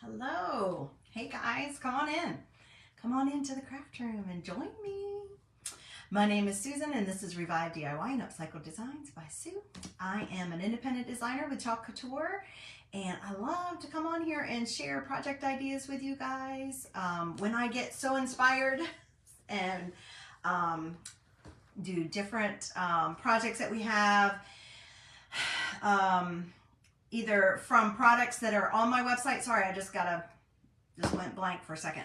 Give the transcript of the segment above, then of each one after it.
Hello. Hey guys, come on in. Come on into the craft room and join me. My name is Susan and this is Revive DIY and Upcycle Designs by Sue. I am an independent designer with Chalk Couture and I love to come on here and share project ideas with you guys. When I get so inspired and do different projects that we have, either from products that are on my website. Sorry, I just went blank for a second.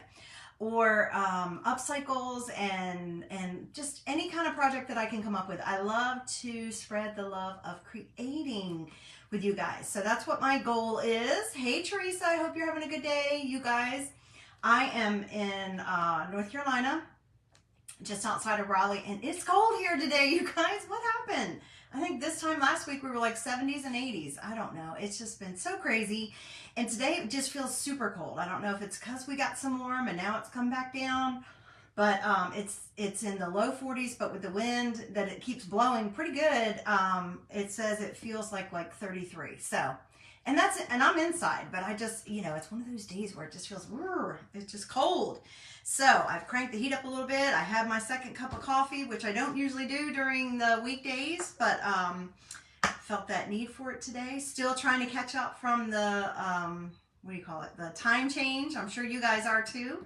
Or upcycles and just any kind of project that I can come up with. I love to spread the love of creating with you guys. So that's what my goal is. Hey Teresa, I hope you're having a good day, you guys. I am in North Carolina, just outside of Raleigh, and it's cold here today, you guys. What happened? I think this time last week we were like 70s and 80s. I don't know. It's just been so crazy. And today it just feels super cold. I don't know if it's because we got some warm and now it's come back down. But it's in the low 40s, but with the wind that it keeps blowing pretty good, it says it feels like 33. So, and that's it. And I'm inside, but I just, it's one of those days where it just feels, it's just cold. So I've cranked the heat up a little bit. I have my second cup of coffee, which I don't usually do during the weekdays, but felt that need for it today. Still trying to catch up from the, the time change. I'm sure you guys are too.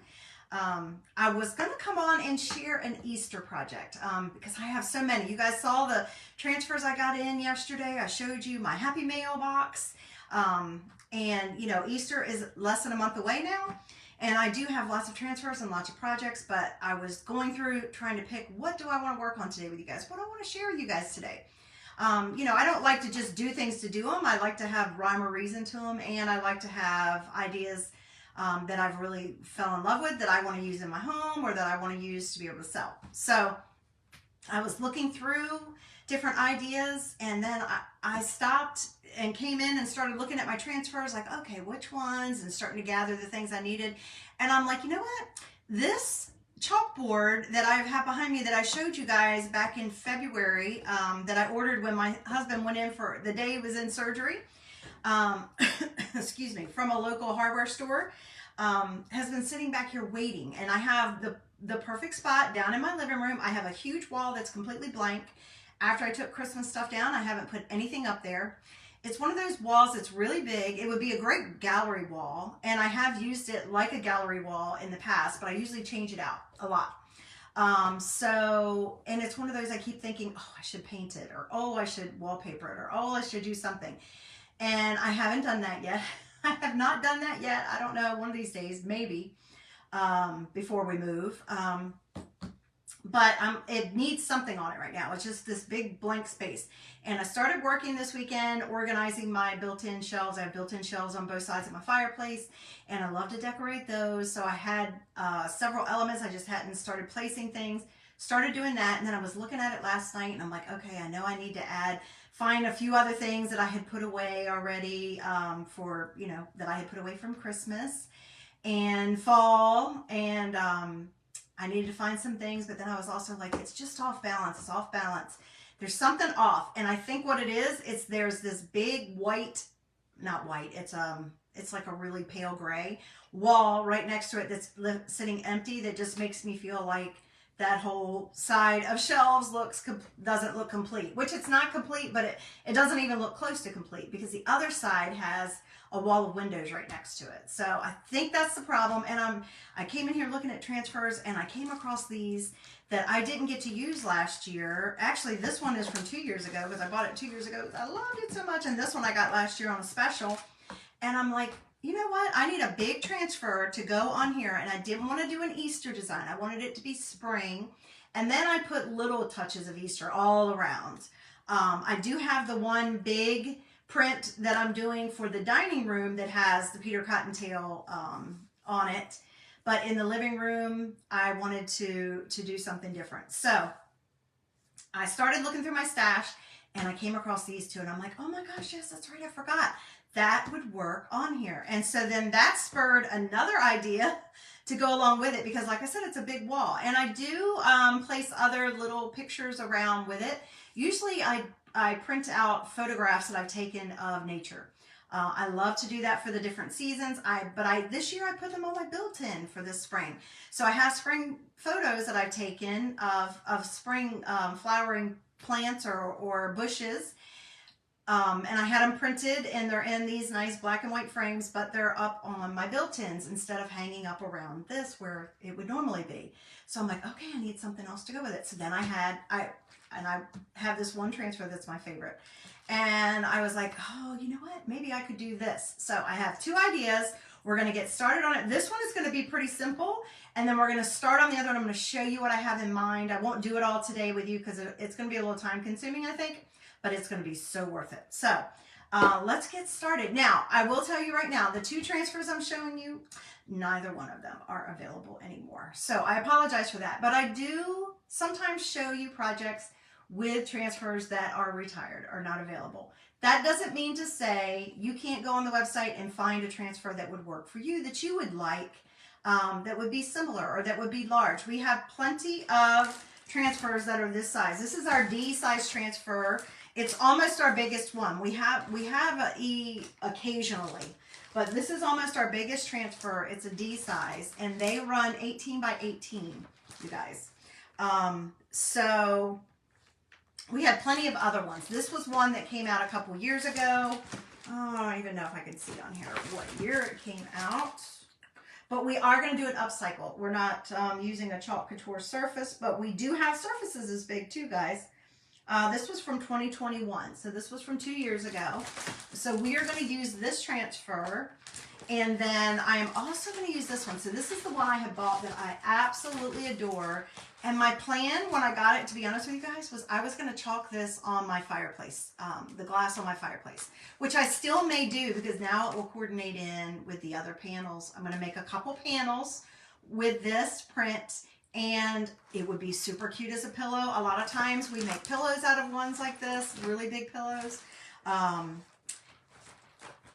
I was going to come on and share an Easter project because I have so many. You guys saw the transfers I got in yesterday. I showed you my Happy Mail box. And Easter is less than a month away now. And I do have lots of transfers and lots of projects, but I was going through trying to pick what do I want to work on today with you guys? What do I want to share with you guys today? I don't like to just do things to do them. I like to have rhyme or reason to them, and I like to have ideas that I've really fell in love with that I want to use in my home or that I want to use to be able to sell. So I was looking through different ideas, and then I stopped and came in and started looking at my transfers, like, okay, which ones, and starting to gather the things I needed. And I'm like, you know what? This chalkboard that I've had behind me that I showed you guys back in February, that I ordered when my husband went in for the day he was in surgery, excuse me, from a local hardware store, has been sitting back here waiting. And I have the perfect spot down in my living room. I have a huge wall that's completely blank. After I took Christmas stuff down, I haven't put anything up there. It's one of those walls that's really big. It would be a great gallery wall, and I have used it like a gallery wall in the past, but I usually change it out a lot. And it's one of those I keep thinking, oh, I should paint it, or oh, I should wallpaper it, or oh, I should do something. And I haven't done that yet. I have not done that yet. I don't know, one of these days, maybe, before we move. But it needs something on it right now. It's just this big blank space. And I started working this weekend, organizing my built-in shelves. I have built-in shelves on both sides of my fireplace, and I love to decorate those. So I had several elements. I just hadn't started placing things. Started doing that, and then I was looking at it last night, and I'm like, okay, I know I need to find a few other things that I had put away already that I had put away from Christmas and fall, and I needed to find some things, but then I was also like, it's just off balance. It's off balance. There's something off. And I think what it is, there's this big white, not white, it's like a really pale gray wall right next to it that's sitting empty that just makes me feel like that whole side of shelves doesn't look complete, which it's not complete, but it doesn't even look close to complete because the other side has a wall of windows right next to it. So I think that's the problem. And I came in here looking at transfers, and I came across these that I didn't get to use last year. Actually, this one is from 2 years ago because I bought it 2 years ago. I loved it so much. And this one I got last year on a special. And I'm like, you know what? I need a big transfer to go on here. And I didn't want to do an Easter design. I wanted it to be spring. And then I put little touches of Easter all around. I do have the one big print that I'm doing for the dining room that has the Peter Cottontail on it. But in the living room, I wanted to do something different. So I started looking through my stash, and I came across these two, and I'm like, oh my gosh, yes, that's right, I forgot. That would work on here. And so then that spurred another idea to go along with it because, like I said, it's a big wall. And I do place other little pictures around with it. Usually I print out photographs that I've taken of nature. I love to do that for the different seasons. This year I put them on my built-in for this spring. So I have spring photos that I've taken of spring flowering plants or bushes. And I had them printed, and they're in these nice black and white frames, but they're up on my built-ins instead of hanging up around this where it would normally be. So I'm like, okay, I need something else to go with it. So then I have this one transfer that's my favorite. And I was like, oh, you know what? Maybe I could do this. So I have 2 ideas. We're going to get started on it. This one is going to be pretty simple. And then we're going to start on the other one. I'm going to show you what I have in mind. I won't do it all today with you because it's going to be a little time consuming, I think. But it's going to be so worth it. So let's get started. Now, I will tell you right now, the 2 transfers I'm showing you, neither one of them are available anymore. So I apologize for that. But I do sometimes show you projects with transfers that are retired or not available. That doesn't mean to say you can't go on the website and find a transfer that would work for you, that you would like, that would be similar or that would be large. We have plenty of transfers that are this size. This is our D size transfer. It's almost our biggest one. We have a E occasionally, but this is almost our biggest transfer. It's a D size, and they run 18 by 18, you guys. So we had plenty of other ones. This was one that came out a couple years ago. Oh, I don't even know if I can see on here what year it came out. But we are going to do an upcycle. We're not using a Chalk Couture surface, but we do have surfaces this big too, guys. This was from 2021, so this was from 2 years ago. So we are going to use this transfer, and then I am also going to use this one. So this is the one I have bought that I absolutely adore. And my plan when I got it, to be honest with you guys, was I was going to chalk this on my fireplace, the glass on my fireplace, which I still may do because now it will coordinate in with the other panels. I'm going to make a couple panels with this print, and it would be super cute as a pillow. A lot of times we make pillows out of ones like this, really big pillows.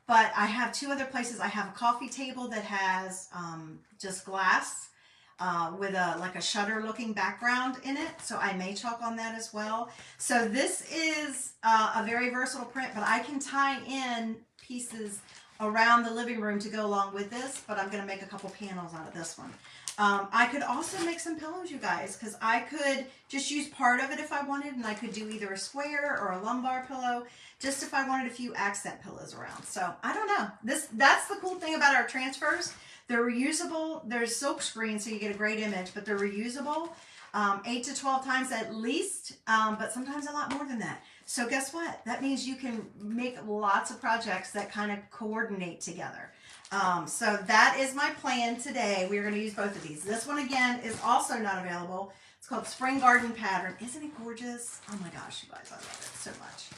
But I have 2 other places. I have a coffee table that has just glass with like a shutter looking background in it. So I may chalk on that as well. So this is a very versatile print, but I can tie in pieces around the living room to go along with this, but I'm going to make a couple panels out of this one. I could also make some pillows, you guys, because I could just use part of it if I wanted, and I could do either a square or a lumbar pillow, just if I wanted a few accent pillows around. So I don't know. That's the cool thing about our transfers. They're reusable. They're silk screen, so you get a great image, but they're reusable 8 to 12 times at least, but sometimes a lot more than that. So guess what? That means you can make lots of projects that kind of coordinate together. So that is my plan today. We're going to use both of these. This one, again, is also not available. It's called Spring Garden Pattern. Isn't it gorgeous? Oh my gosh, you guys, I love it so much.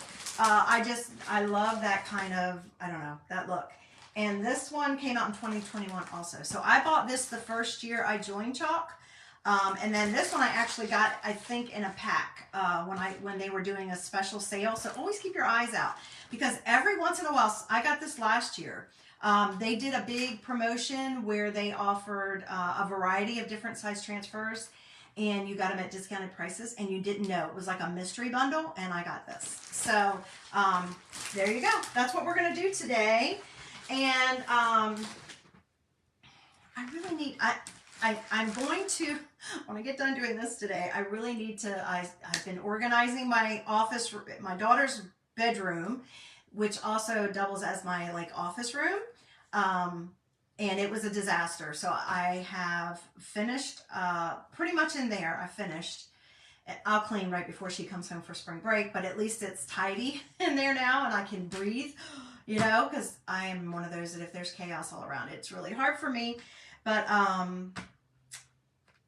I love that kind of, I don't know, that look. And this one came out in 2021 also. So I bought this the first year I joined Chalk. And then this one I actually got, I think, in a pack when they were doing a special sale. So always keep your eyes out, because every once in a while, I got this last year. They did a big promotion where they offered a variety of different size transfers, and you got them at discounted prices, and you didn't know. It was like a mystery bundle, and I got this. So there you go. That's what we're going to do today. And I really need, I'm going to, when I get done doing this today, I really need to, I've been organizing my office, my daughter's bedroom, which also doubles as my office room. And it was a disaster. So I have finished pretty much in there. I finished. I'll clean right before she comes home for spring break, but at least it's tidy in there now and I can breathe, you know, because I am one of those that if there's chaos all around, it's really hard for me. But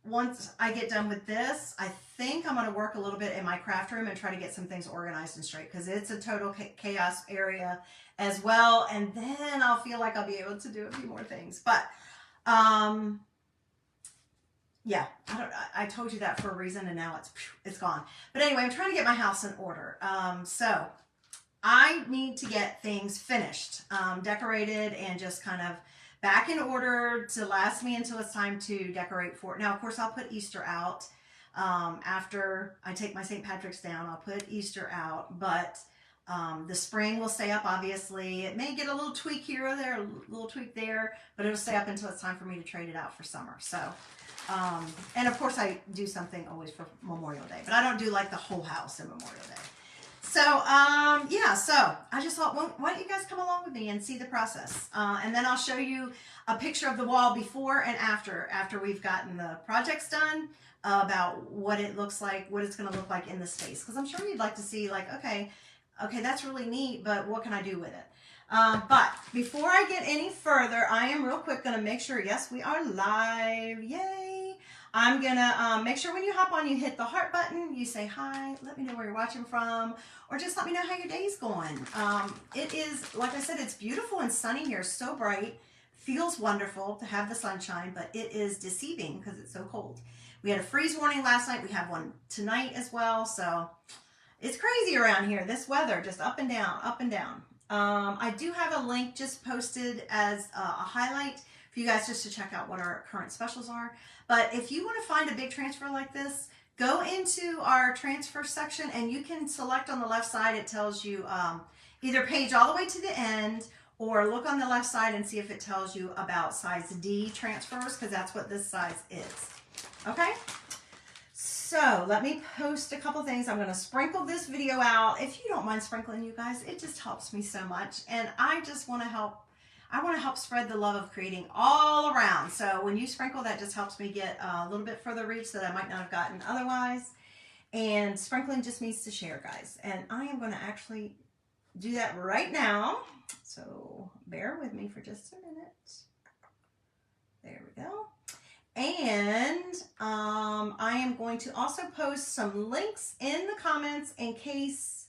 once I get done with this, I think I'm going to work a little bit in my craft room and try to get some things organized and straight, because it's a total chaos area as well. And then I'll feel like I'll be able to do a few more things. But yeah, I told you that for a reason, and now it's gone. But anyway, I'm trying to get my house in order. So I need to get things finished, decorated, and just kind of back in order to last me until it's time to decorate for it. Now, of course, I'll put Easter out. After I take my St. Patrick's down, I'll put Easter out. But The spring will stay up, obviously. It may get a little tweak here or there, a little tweak there, but it'll stay up until it's time for me to trade it out for summer. So, and of course I do something always for Memorial Day, but I don't do like the whole house in Memorial Day. So, yeah, so I just thought, why don't you guys come along with me and see the process? And then I'll show you a picture of the wall before and after we've gotten the projects done, about what it looks like, what it's going to look like in the space. Because I'm sure you'd like to see, like, okay, that's really neat, but what can I do with it? But before I get any further, I am real quick going to make sure, yes, we are live. Yay. I'm going to make sure when you hop on, you hit the heart button. You say hi, let me know where you're watching from, or just let me know how your day's going. It is, like I said, it's beautiful and sunny here, so bright. Feels wonderful to have the sunshine, but it is deceiving because it's so cold. We had a freeze warning last night. We have one tonight as well. So it's crazy around here. This weather, just up and down, up and down. I do have a link just posted as a highlight for you guys just to check out what our current specials are. But if you want to find a big transfer like this, go into our transfer section and you can select on the left side. It tells you either page all the way to the end, or look on the left side and see if it tells you about size D transfers, because that's what this size is. Okay? So let me post a couple things. I'm going to sprinkle this video out. If you don't mind sprinkling, you guys, it just helps me so much. And I just want to help. I want to help spread the love of creating all around. So when you sprinkle, that just helps me get a little bit further reach that I might not have gotten otherwise. And sprinkling just means to share, guys. And I am going to actually do that right now. So bear with me for just a minute. There we go. And I am going to also post some links in the comments in case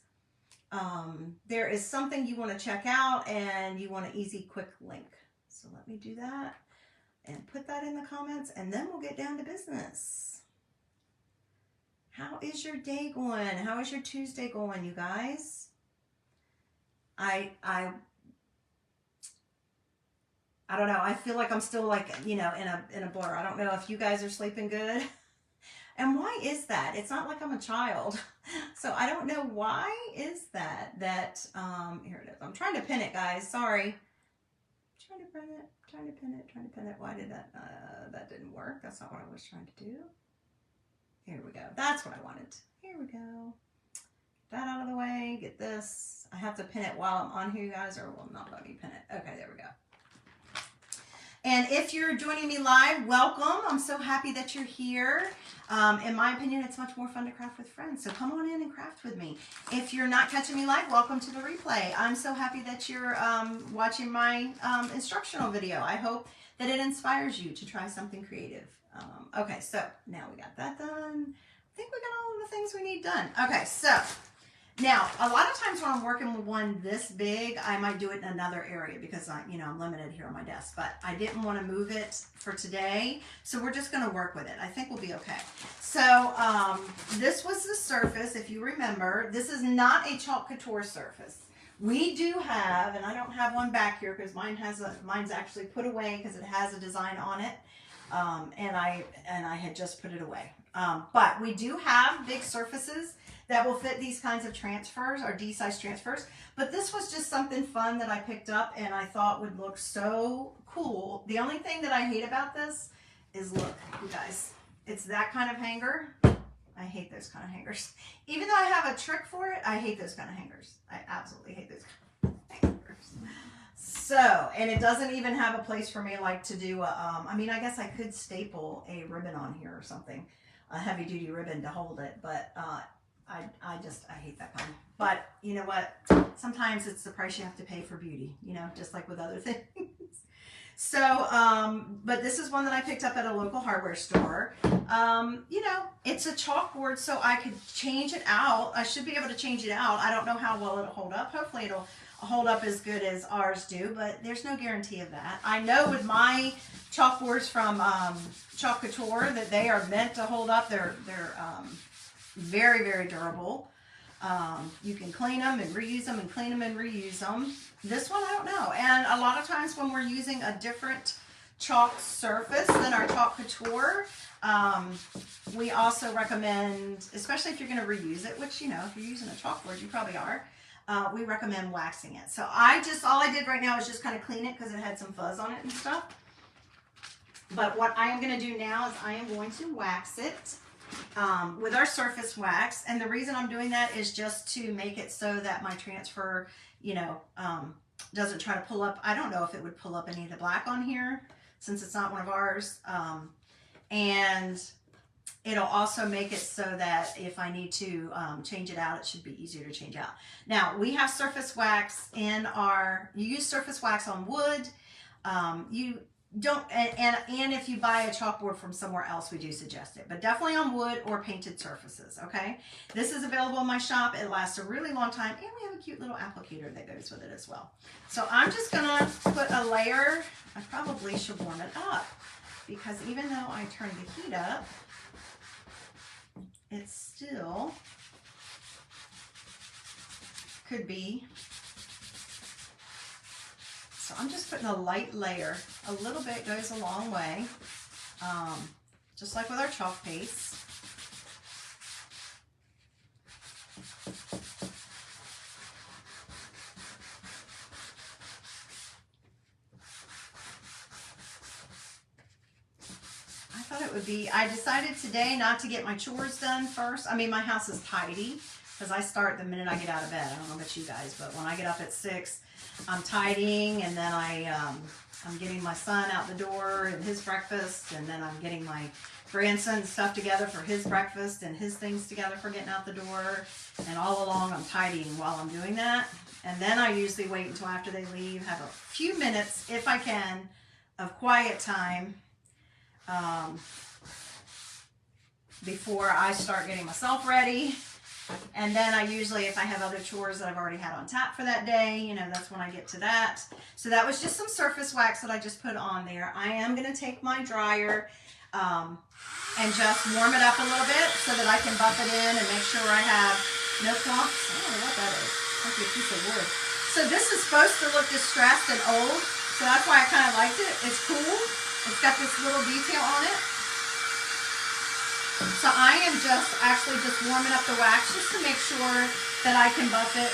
there is something you want to check out and you want an easy, quick link. So let me do that and put that in the comments, and then we'll get down to business. How is your day going? How is your Tuesday going, you guys? I don't know. I feel like I'm still like, you know, in a blur. I don't know if you guys are sleeping good. And why is that? It's not like I'm a child. So I don't know why is that. Here it is. I'm trying to pin it, guys. Sorry. Trying to pin it. Why did that didn't work. That's not what I was trying to do. Here we go. That's what I wanted. Here we go. That out of the way. Get this. I have to pin it while I'm on here, you guys, or will not let me pin it. Okay, there we go. And if you're joining me live, welcome. I'm so happy that you're here. In my opinion, it's much more fun to craft with friends. So come on in and craft with me. If you're not catching me live, welcome to the replay. I'm so happy that you're watching my instructional video. I hope that it inspires you to try something creative. Okay, so now we got that done. I think we got all of the things we need done. Okay, so now, a lot of times when I'm working with one this big, I might do it in another area because I'm limited here on my desk, but I didn't want to move it for today. So we're just going to work with it. I think we'll be okay. So, this was the surface. If you remember, this is not a Chalk Couture surface. We do have, and I don't have one back here because mine's actually put away because it has a design on it. And I had just put it away. But we do have big surfaces that will fit these kinds of transfers, or D-size transfers. But this was just something fun that I picked up and I thought would look so cool. The only thing that I hate about this is, look, you guys, it's that kind of hanger. I hate those kind of hangers. Even though I have a trick for it, I hate those kind of hangers. I absolutely hate those kind of hangers. So, and it doesn't even have a place for me like to do a, I mean, I guess I could staple a ribbon on here or something, a heavy duty ribbon to hold it, but I hate that kind. But you know what? Sometimes it's the price you have to pay for beauty, you know, just like with other things. So, but this is one that I picked up at a local hardware store. You know, it's a chalkboard, so I could change it out. I should be able to change it out. I don't know how well it'll hold up. Hopefully it'll hold up as good as ours do, but there's no guarantee of that. I know with my chalkboards from Chalk Couture that they are meant to hold up. They're very, very durable. You can clean them and reuse them and clean them and reuse them. This one, I don't know. And a lot of times when we're using a different chalk surface than our Chalk Couture, we also recommend, especially if you're going to reuse it, which, you know, if you're using a chalkboard, you probably are. we recommend waxing it. So all I did right now is just kind of clean it because it had some fuzz on it and stuff. But what I am going to do now is I am going to wax it with our surface wax. And the reason I'm doing that is just to make it so that my transfer, you know, doesn't try to pull up. I don't know if it would pull up any of the black on here since it's not one of ours. And it'll also make it so that if I need to change it out, it should be easier to change out. Now, we have surface wax in our, you use surface wax on wood. You don't, and if you buy a chalkboard from somewhere else, we do suggest it, but definitely on wood or painted surfaces, okay? This is available in my shop. It lasts a really long time, and we have a cute little applicator that goes with it as well. So I'm just gonna put a layer. I probably should warm it up because even though I turned the heat up, it still could be. So I'm just putting a light layer. A little bit goes a long way, just like with our chalk paste. I thought it would be, I decided today not to get my chores done first. I mean, my house is tidy because I start the minute I get out of bed. I don't know about you guys, but when I get up at 6, I'm tidying, and then I'm getting my son out the door and his breakfast, and then I'm getting my grandson's stuff together for his breakfast and his things together for getting out the door. And all along I'm tidying while I'm doing that. And then I usually wait until after they leave, have a few minutes, if I can, of quiet time before I start getting myself ready. And then I usually, if I have other chores that I've already had on tap for that day, you know, that's when I get to that. So that was just some surface wax that I just put on there. I am going to take my dryer and just warm it up a little bit so that I can buff it in and make sure I have no clumps. I don't know what that is. Might be a piece of wood. So this is supposed to look distressed and old, so that's why I kind of liked it. It's cool. It's got this little detail on it. So I am just warming up the wax just to make sure that I can buff it.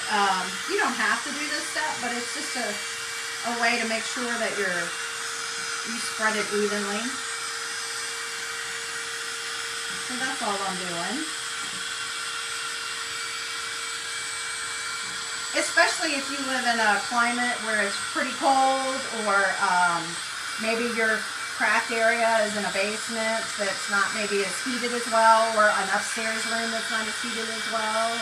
You don't have to do this step, but it's just a way to make sure that you spread it evenly. So that's all I'm doing. Especially if you live in a climate where it's pretty cold, or maybe your craft area is in a basement that's not maybe as heated as well, or an upstairs room that's not as heated as well.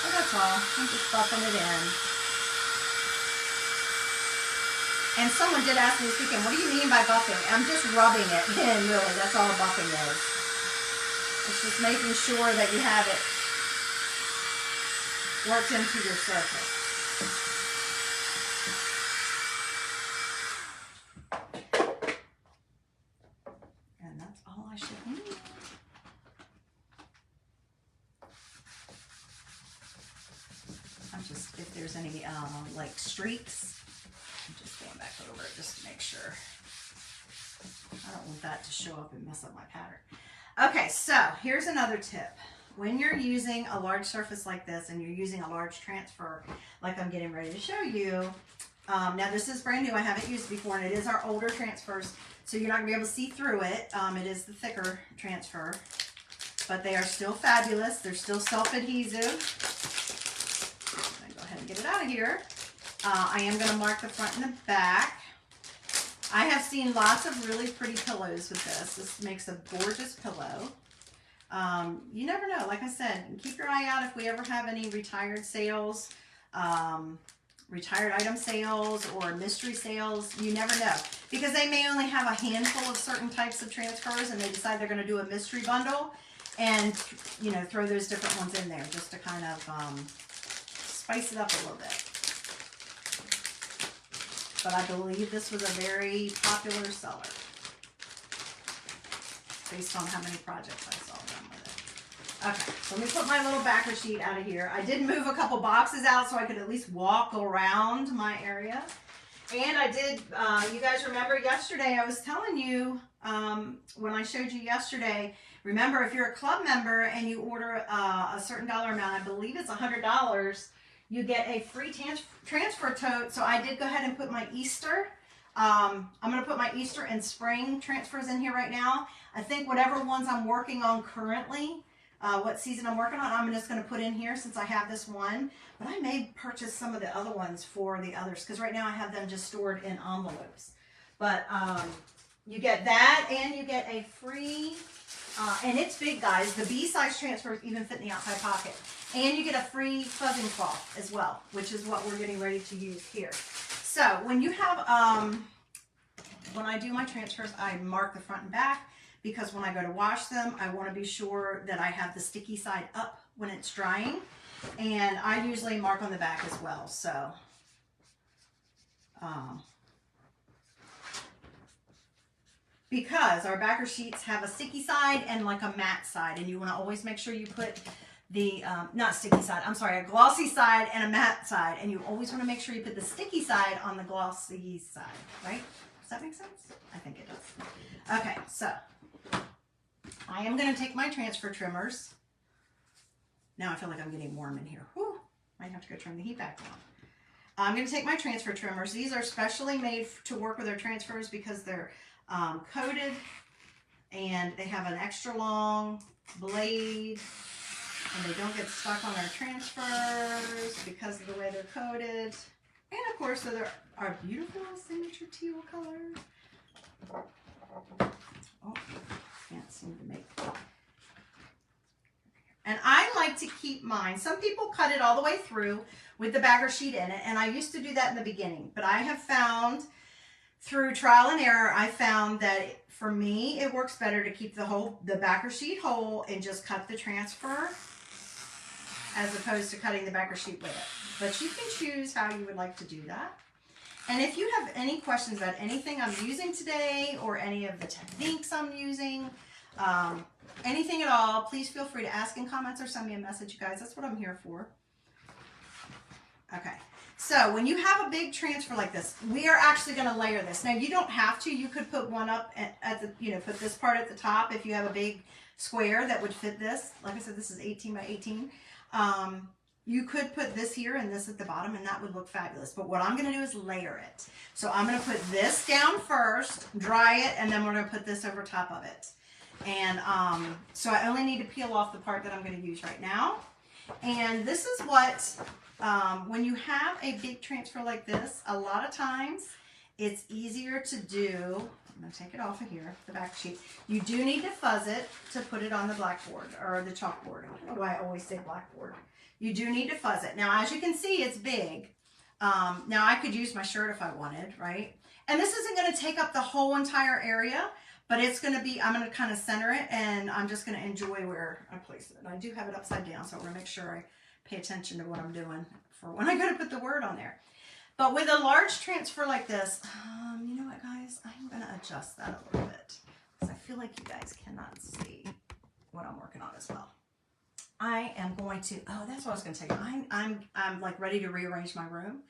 So that's all. I'm just buffing it in. And someone did ask me this weekend, what do you mean by buffing? I'm just rubbing it in, really. That's all buffing is. It's just making sure that you have it worked into your surface. If there's any like streaks, I'm just going back over it just to make sure. I don't want that to show up and mess up my pattern. Okay, so here's another tip. When you're using a large surface like this and you're using a large transfer like I'm getting ready to show you, now this is brand new, I haven't used it before, and it is our older transfers, so you're not going to be able to see through it. It is the thicker transfer, but they are still fabulous. They're still self-adhesive. Get it out of here. I am going to mark the front and the back. I have seen lots of really pretty pillows with this. This makes a gorgeous pillow. You never know. Like I said, keep your eye out if we ever have any retired sales, retired item sales, or mystery sales. You never know, because they may only have a handful of certain types of transfers, and they decide they're going to do a mystery bundle and, you know, throw those different ones in there just to kind of spice it up a little bit. But I believe this was a very popular seller based on how many projects I saw done with it. Okay, so let me put my little backer sheet out of here. I did move a couple boxes out so I could at least walk around my area. And I did, you guys remember yesterday I was telling you, when I showed you yesterday, Remember, if you're a club member and you order a certain dollar amount, I believe it's $100, you get a free transfer tote. So I did go ahead and put my Easter. I'm going to put my Easter and spring transfers in here right now. I think whatever ones I'm working on currently, what season I'm working on, I'm just going to put in here since I have this one. But I may purchase some of the other ones for the others because right now I have them just stored in envelopes. But you get that and you get a free, and it's big, guys. The B-size transfers even fit in the outside pocket. And you get a free fuzzing cloth as well, which is what we're getting ready to use here. So when you have, when I do my transfers, I mark the front and back because when I go to wash them, I want to be sure that I have the sticky side up when it's drying. And I usually mark on the back as well. So, because our backer sheets have a sticky side and like a matte side, and you want to always make sure you put the, not sticky side, I'm sorry, a glossy side and a matte side, and you always want to make sure you put the sticky side on the glossy side, right? Does that make sense? I think it does. Okay, so I am going to take my transfer trimmers. Now I feel like I'm getting warm in here. Whew, might have to go turn the heat back on. I'm going to take my transfer trimmers. These are specially made to work with our transfers because they're coated and they have an extra long blade and they don't get stuck on our transfers because of the way they're coated. And of course, so they're our beautiful signature teal color. Oh, can't seem to make it. And I like to keep mine. Some people cut it all the way through with the backer sheet in it, and I used to do that in the beginning. But I have found, through trial and error, I found that for me, it works better to keep the backer sheet whole and just cut the transfer as opposed to cutting the backer sheet with it. But you can choose how you would like to do that. And if you have any questions about anything I'm using today or any of the techniques I'm using, anything at all, please feel free to ask in comments or send me a message, you guys. That's what I'm here for. Okay, so when you have a big transfer like this, we are actually going to layer this. Now, you don't have to. You could put one up at the, you know, put this part at the top if you have a big square that would fit this. Like I said, this is 18 by 18. You could put this here and this at the bottom, and that would look fabulous. But what I'm going to do is layer it. So I'm going to put this down first, dry it, and then we're going to put this over top of it. And so I only need to peel off the part that I'm going to use right now. And this is what, when you have a big transfer like this, a lot of times it's easier to do. I'm going to take it off of here, the back sheet. You do need to fuzz it to put it on the blackboard or the chalkboard. I don't know why I always say blackboard. You do need to fuzz it. Now, as you can see, it's big. Now, I could use my shirt if I wanted, right? And this isn't going to take up the whole entire area, but it's going to be, I'm going to kind of center it, and I'm just going to enjoy where I place it. And I do have it upside down, so I want to make sure I pay attention to what I'm doing for when I go to put the word on there. But with a large transfer like this, you know what, guys? I'm going to adjust that a little bit because I feel like you guys cannot see what I'm working on as well. I am going to, oh, that's what I was going to tell you. I'm like ready to rearrange my room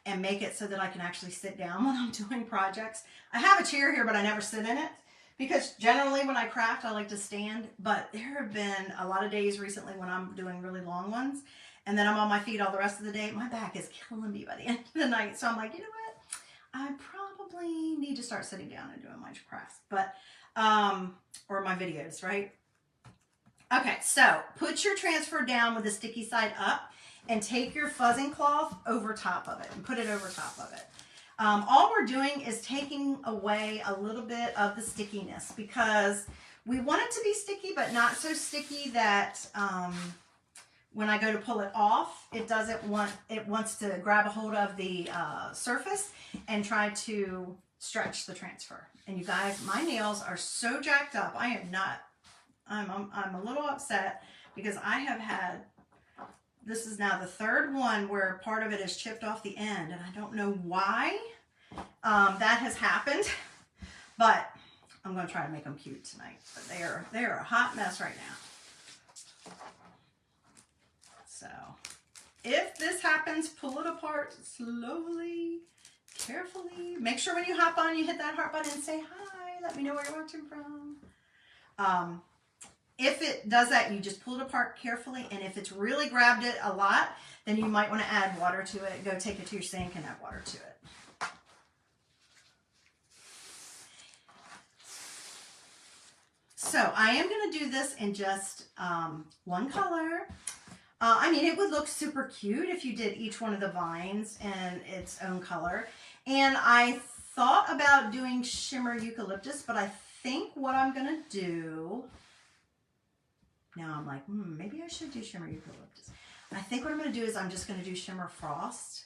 and make it so that I can actually sit down when I'm doing projects. I have a chair here, but I never sit in it because generally when I craft, I like to stand. But there have been a lot of days recently when I'm doing really long ones and then I'm on my feet all the rest of the day. My back is killing me by the end of the night. So I'm like, you know what? I probably need to start sitting down and doing my crafts, but, or my videos, right? Okay, so put your transfer down with the sticky side up and take your fuzzing cloth over top of it and put it over top of it. All we're doing is taking away a little bit of the stickiness because we want it to be sticky, but not so sticky that when I go to pull it off, it wants to grab a hold of the surface and try to stretch the transfer. And you guys, my nails are so jacked up. I am not, I'm a little upset because I have had, this is now the third one where part of it is chipped off the end, and I don't know why that has happened, but I'm going to try to make them cute tonight. But they are a hot mess right now. So if this happens, pull it apart slowly, carefully. Make sure when you hop on, you hit that heart button and say hi. Let me know where you're watching from. if it does that, you just pull it apart carefully. And if it's really grabbed it a lot, then you might want to add water to it. Go take it to your sink and add water to it. So I am going to do this in just one color. I mean, it would look super cute if you did each one of the vines in its own color. And I thought about doing shimmer eucalyptus, but I think what I'm going to do, now I'm like, maybe I should do shimmer eucalyptus. I think what I'm going to do is I'm just going to do shimmer frost.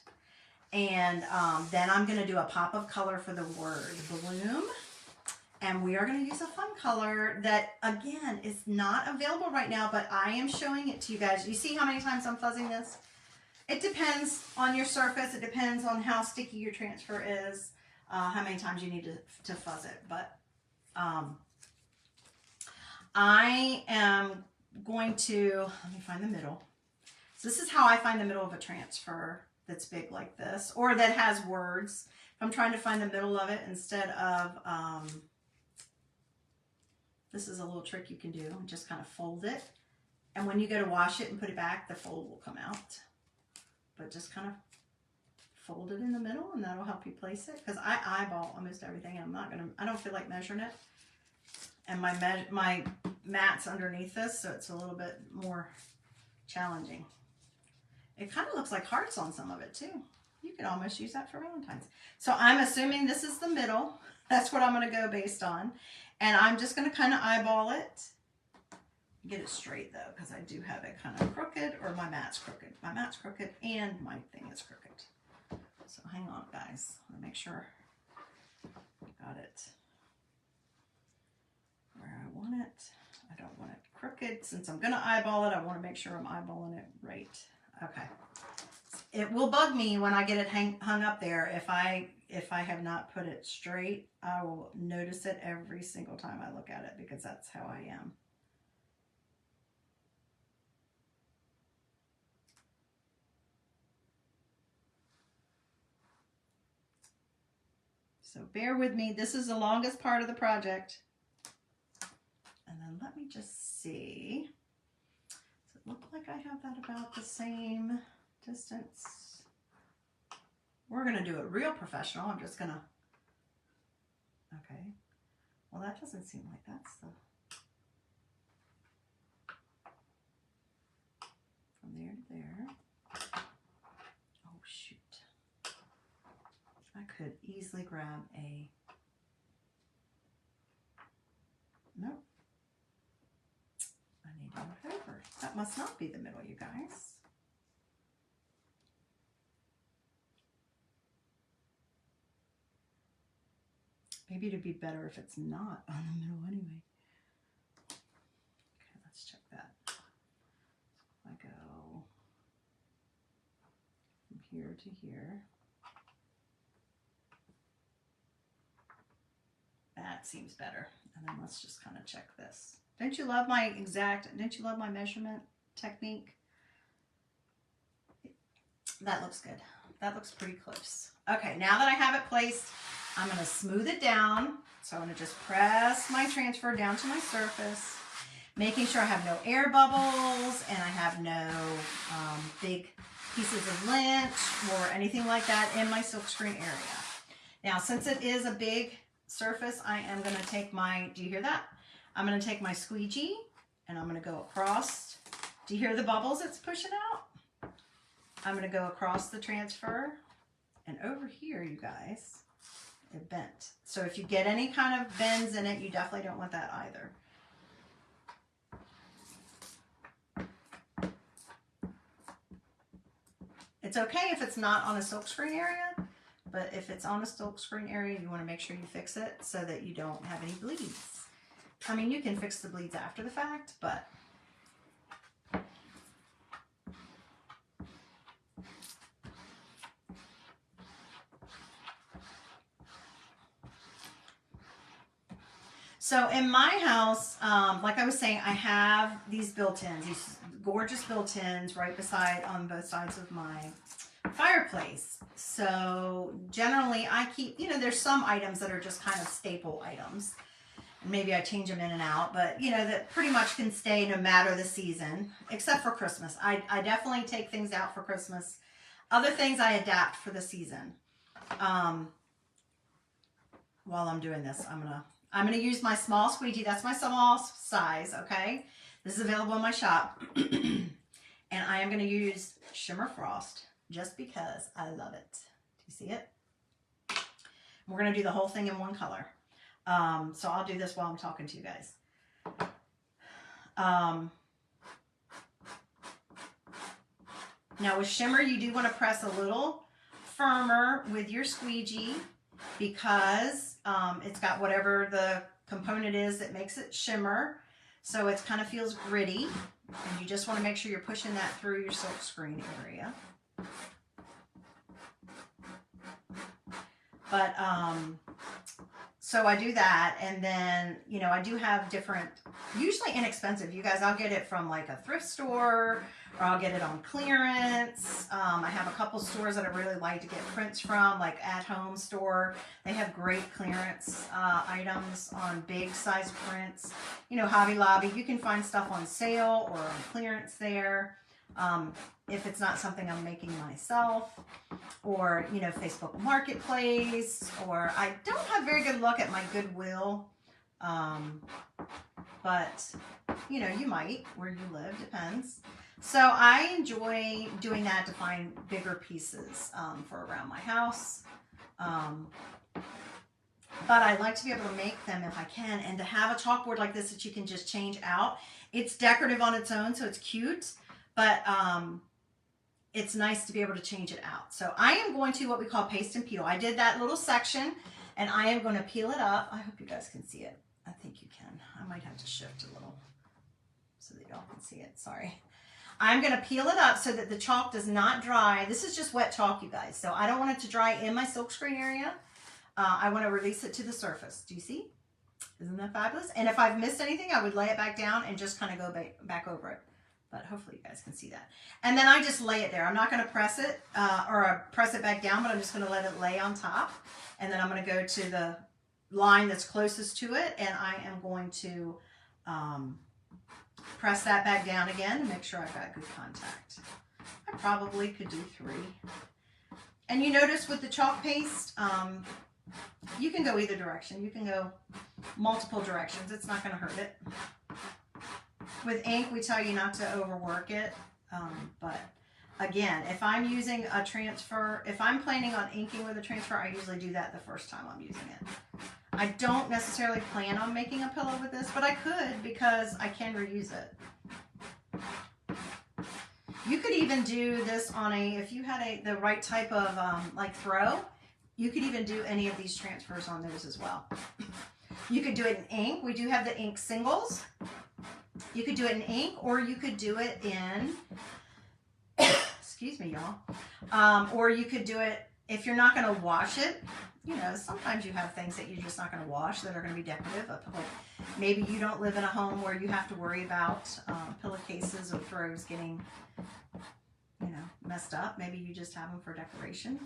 And then I'm going to do a pop of color for the word bloom. And we are going to use a fun color that, again, is not available right now, but I am showing it to you guys. You see how many times I'm fuzzing this? It depends on your surface. It depends on how sticky your transfer is, how many times you need to fuzz it. But I am going to, let me find the middle. So this is how I find the middle of a transfer that's big like this, or that has words. If I'm trying to find the middle of it instead of, this is a little trick you can do. Just kind of fold it. And when you go to wash it and put it back, the fold will come out. But just kind of fold it in the middle and that'll help you place it. Because I eyeball almost everything. I don't feel like measuring it. And my mat's underneath this, so it's a little bit more challenging. It kind of looks like hearts on some of it too. You could almost use that for Valentine's. So I'm assuming this is the middle. That's what I'm going to go based on. And I'm just going to kind of eyeball it. Get it straight though, because I do have it kind of crooked, or my mat's crooked. My mat's crooked and my thing is crooked. So hang on guys. Let me make sure I got it where I want it. I don't want it crooked. Since I'm going to eyeball it, I want to make sure I'm eyeballing it right. Okay. It will bug me when I get it hung up there. If I have not put it straight, I will notice it every single time I look at it, because that's how I am. So bear with me. This is the longest part of the project. And then let me just see. Does it look like I have that about the same distance? We're going to do it real professional. I'm just going to, okay. Well, that doesn't seem like that's the, from there to there. Oh, shoot. I could easily grab a, nope. I need to move over. That must not be the middle, you guys. Maybe it'd be better if it's not on the middle anyway. Okay, let's check that. I go from here to here. That seems better. And then let's just kind of check this. Don't you love my measurement technique? That looks good. That looks pretty close. Okay, now that I have it placed, I'm going to smooth it down. So I'm going to just press my transfer down to my surface, making sure I have no air bubbles and I have no big pieces of lint or anything like that in my silkscreen area. Now, since it is a big surface, I am going to take my, do you hear that? I'm going to take my squeegee and I'm going to go across. Do you hear the bubbles it's pushing out? I'm going to go across the transfer, and over here, you guys, it bent. So if you get any kind of bends in it, you definitely don't want that either. It's okay if it's not on a silkscreen area, but if it's on a silkscreen area, you want to make sure you fix it so that you don't have any bleeds. I mean, you can fix the bleeds after the fact, but so in my house, like I was saying, I have these built-ins, these gorgeous built-ins right beside, on both sides of my fireplace. So generally I keep, you know, there's some items that are just kind of staple items. Maybe I change them in and out, but you know, that pretty much can stay no matter the season, except for Christmas. I definitely take things out for Christmas. Other things I adapt for the season. While I'm doing this, I'm gonna use my small squeegee. That's my small size, okay? This is available in my shop. And I am gonna use Shimmer Frost just because I love it. Do you see it? We're gonna do the whole thing in one color. So I'll do this while I'm talking to you guys. Now with shimmer, you do want to press a little firmer with your squeegee because it's got whatever the component is that makes it shimmer. So it kind of feels gritty. And you just want to make sure you're pushing that through your silk screen area. But so I do that, and then, you know, I do have different, usually inexpensive. You guys, I'll get it from like a thrift store, or I'll get it on clearance. I have a couple stores that I really like to get prints from, like At Home Store. They have great clearance items on big size prints. You know, Hobby Lobby, you can find stuff on sale or on clearance there. If it's not something I'm making myself, or, you know, Facebook Marketplace, or I don't have very good luck at my Goodwill, but, you know, you might where you live, depends. So I enjoy doing that to find bigger pieces for around my house. But I like to be able to make them if I can, and to have a chalkboard like this that you can just change out. It's decorative on its own, so it's cute, but it's nice to be able to change it out. So I am going to what we call paste and peel. I did that little section, and I am going to peel it up. I hope you guys can see it. I think you can. I might have to shift a little so that y'all can see it. Sorry. I'm going to peel it up so that the chalk does not dry. This is just wet chalk, you guys. So I don't want it to dry in my silkscreen area. I want to release it to the surface. Do you see? Isn't that fabulous? And if I've missed anything, I would lay it back down and just kind of go back over it. But hopefully you guys can see that. And then I just lay it there. I'm not going to press it or press it back down, but I'm just going to let it lay on top. And then I'm going to go to the line that's closest to it, and I am going to press that back down again to make sure I've got good contact. I probably could do 3. And you notice with the chalk paste, you can go either direction. You can go multiple directions. It's not going to hurt it. With ink, we tell you not to overwork it, but again, if I'm using a transfer, if I'm planning on inking with a transfer, I usually do that the first time I'm using it. I don't necessarily plan on making a pillow with this, but I could because I can reuse it. You could even do this on a, if you had the right type of like throw, you could even do any of these transfers on those as well. You could do it in ink. We do have the ink singles. You could do it in ink, or you could do it in, excuse me, y'all, or you could do it, if you're not going to wash it, you know, sometimes you have things that you're just not going to wash that are going to be decorative. Like maybe you don't live in a home where you have to worry about pillowcases or throws getting, you know, messed up. Maybe you just have them for decoration.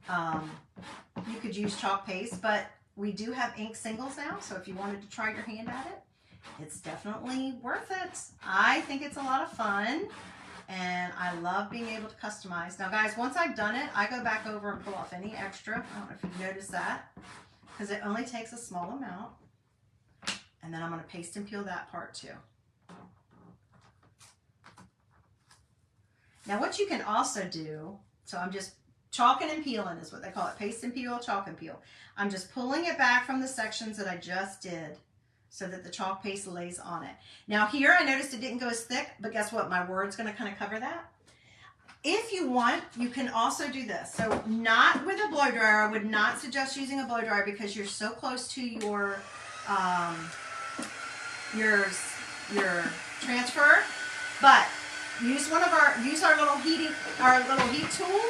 You could use chalk paste, but we do have ink singles now, so if you wanted to try your hand at it, it's definitely worth it. I think it's a lot of fun, and I love being able to customize. Now guys, once I've done it, I go back over and pull off any extra. I don't know if you've noticed that, because it only takes a small amount. And then I'm going to paste and peel that part too. Now what you can also do, so I'm just chalking and peeling is what they call it. Paste and peel, chalk and peel. I'm just pulling it back from the sections that I just did, so that the chalk paste lays on it. Now here, I noticed it didn't go as thick, but guess what? My word's gonna kind of cover that. If you want, you can also do this. So not with a blow dryer. I would not suggest using a blow dryer because you're so close to your transfer. But use our little heat tool.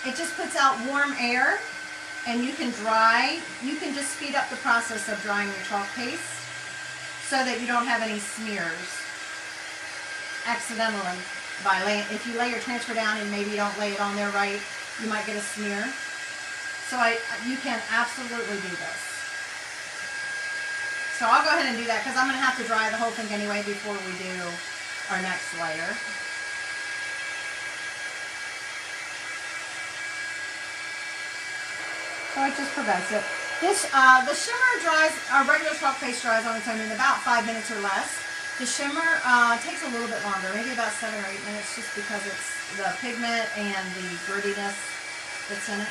It just puts out warm air, and you can just speed up the process of drying your chalk paste, so that you don't have any smears accidentally by if you lay your transfer down and maybe you don't lay it on there right, you might get a smear. So you can absolutely do this. So I'll go ahead and do that because I'm going to have to dry the whole thing anyway before we do our next layer. So it just prevents it. This, the shimmer dries, our regular chalk paste dries on its own in about 5 minutes or less. The shimmer takes a little bit longer, maybe about 7 or 8 minutes, just because it's the pigment and the grittiness that's in it.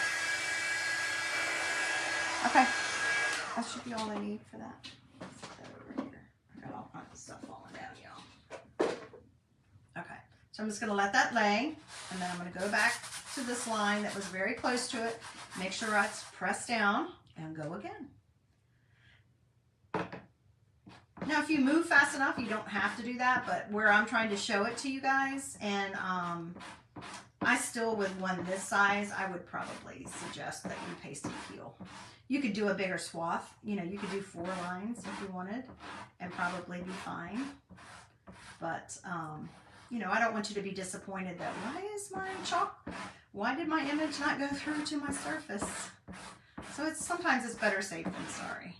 Okay, that should be all I need for that. Let's put that over here. I got all kinds of stuff falling down, y'all. Okay, so I'm just gonna let that lay, and then I'm gonna go back to this line that was very close to it, make sure it's pressed down, and go again. Now, if you move fast enough, you don't have to do that, but where I'm trying to show it to you guys, and I still, with one this size, I would probably suggest that you paste and peel. You could do a bigger swath. You know, you could do 4 lines if you wanted, and probably be fine. But, you know, I don't want you to be disappointed that, why did my image not go through to my surface? So sometimes it's better safe than sorry.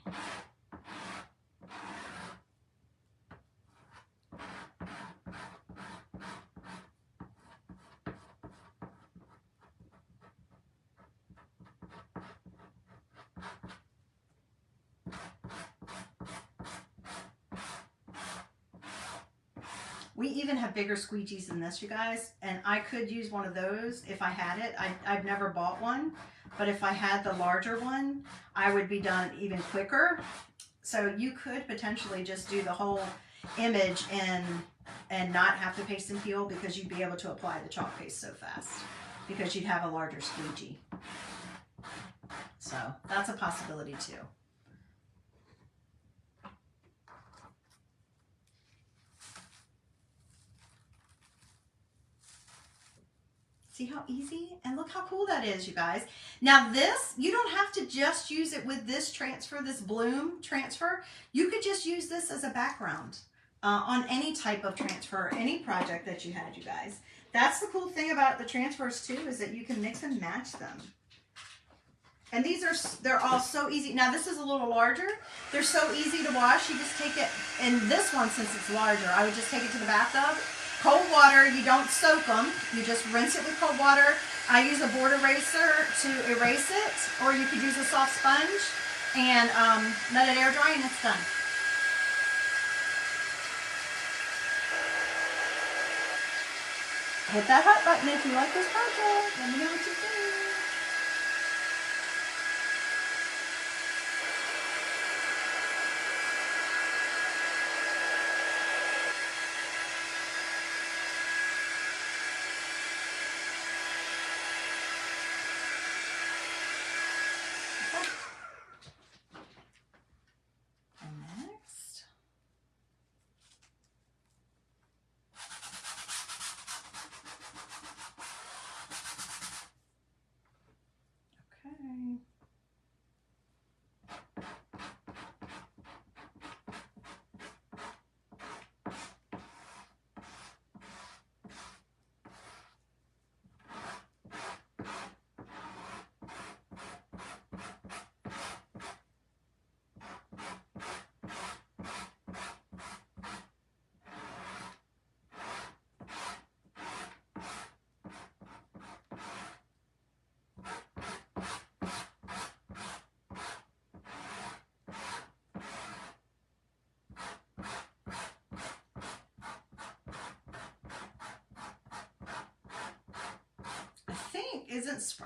We even have bigger squeegees than this, you guys, and I could use one of those if I had it. I've never bought one, but if I had the larger one, I would be done even quicker. So you could potentially just do the whole image and not have to paste and peel, because you'd be able to apply the chalk paste so fast because you'd have a larger squeegee. So that's a possibility too. See how easy? And look how cool that is, you guys. Now this, you don't have to just use it with this transfer, this bloom transfer. You could just use this as a background on any type of transfer, any project that you had, you guys. That's the cool thing about the transfers too, is that you can mix and match them. And these are, they're all so easy. Now this is a little larger. They're so easy to wash. You just take it, and this one, since it's larger, I would just take it to the bathtub. Cold water, you don't soak them. You just rinse it with cold water. I use a board eraser to erase it, or you could use a soft sponge and let it air dry, and it's done. Hit that hot button if you like this project. Let me know what you think.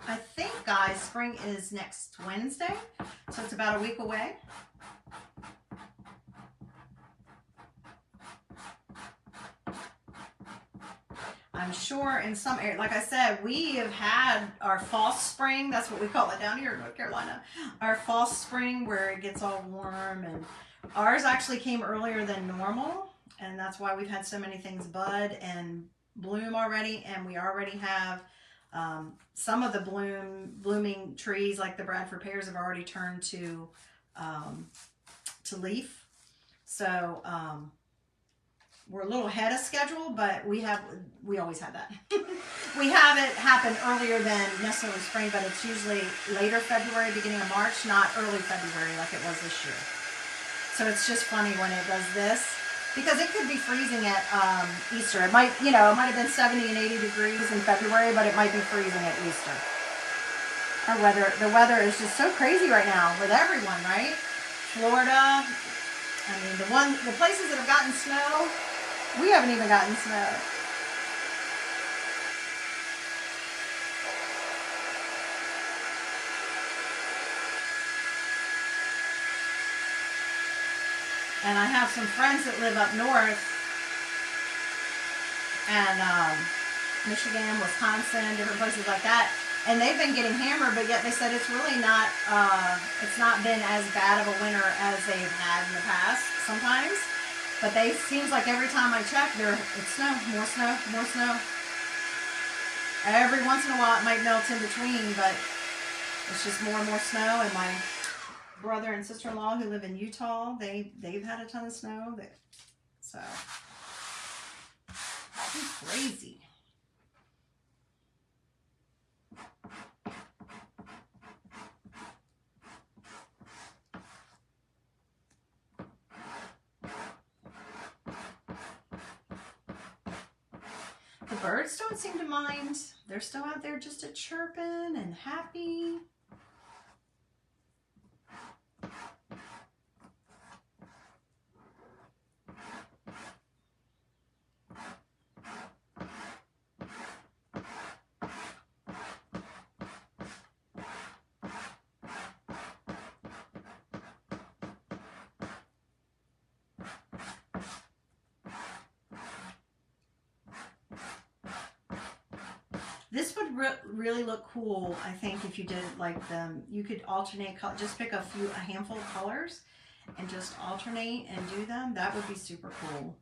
I think, guys, spring is next Wednesday, so it's about a week away. I'm sure in some area, like I said, we have had our false spring. That's what we call it down here in North Carolina. Our false spring, where it gets all warm, and ours actually came earlier than normal, and that's why we've had so many things bud and bloom already, and we already have some of the blooming trees, like the Bradford pears, have already turned to leaf. So we're a little ahead of schedule, but we always have that. We have it happen earlier than necessarily spring, but it's usually later February, beginning of March, not early February like it was this year. So it's just funny when it does this, because it could be freezing at Easter. It might, you know, it might have been 70 and 80 degrees in February, but it might be freezing at Easter. The weather is just so crazy right now with everyone, right? Florida, I mean, the places that have gotten snow, we haven't even gotten snow. And I have some friends that live up north, and Michigan, Wisconsin, different places like that, and they've been getting hammered, but yet they said it's really not, it's not been as bad of a winter as they've had in the past sometimes. But seems like every time I check, it's snow, more snow, more snow. Every once in a while it might melt in between, but it's just more and more snow. And my brother and sister-in-law who live in Utah, they've had a ton of snow. So it's crazy. The birds don't seem to mind. They're still out there just a chirping and happy. This would really look cool, I think, if you did like them. You could alternate, just pick a handful of colors and just alternate and do them. That would be super cool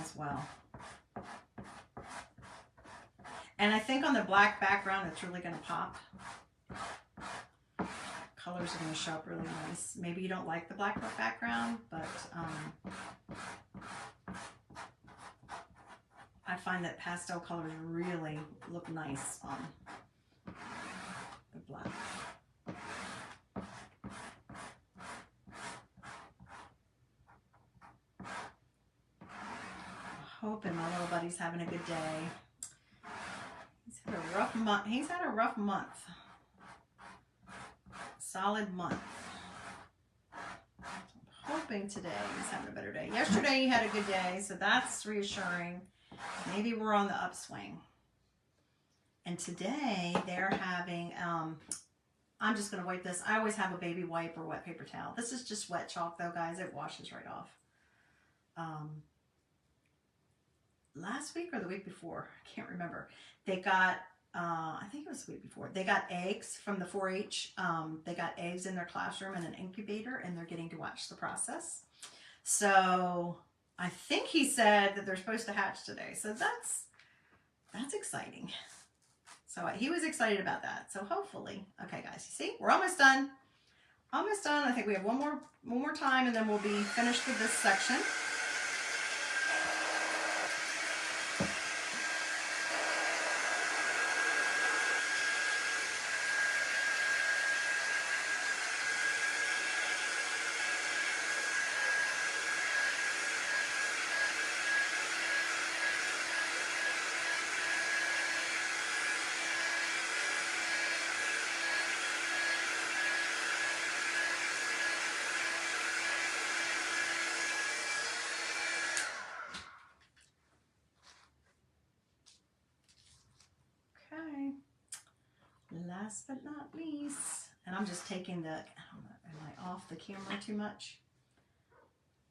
as well. And I think on the black background, it's really going to pop. Colors are going to show up really nice. Maybe you don't like the black background, but I find that pastel colors really look nice on the black. Hoping my little buddy's having a good day. He's had a rough month. He's had a rough month. Solid month. I'm hoping today he's having a better day. Yesterday he had a good day, so that's reassuring. Maybe we're on the upswing. And today they're having, I'm just going to wipe this. I always have a baby wipe or wet paper towel. This is just wet chalk though, guys. It washes right off. Last week or the week before, I can't remember. They got, I think it was the week before, they got eggs from the 4-H. They got eggs in their classroom in an incubator, and they're getting to watch the process. So I think he said that they're supposed to hatch today. So that's exciting. So he was excited about that. So hopefully, okay guys, you see, we're almost done. Almost done. I think we have one more time, and then we'll be finished with this section. Last but not least, and I'm just taking the, I don't know, am I off the camera too much?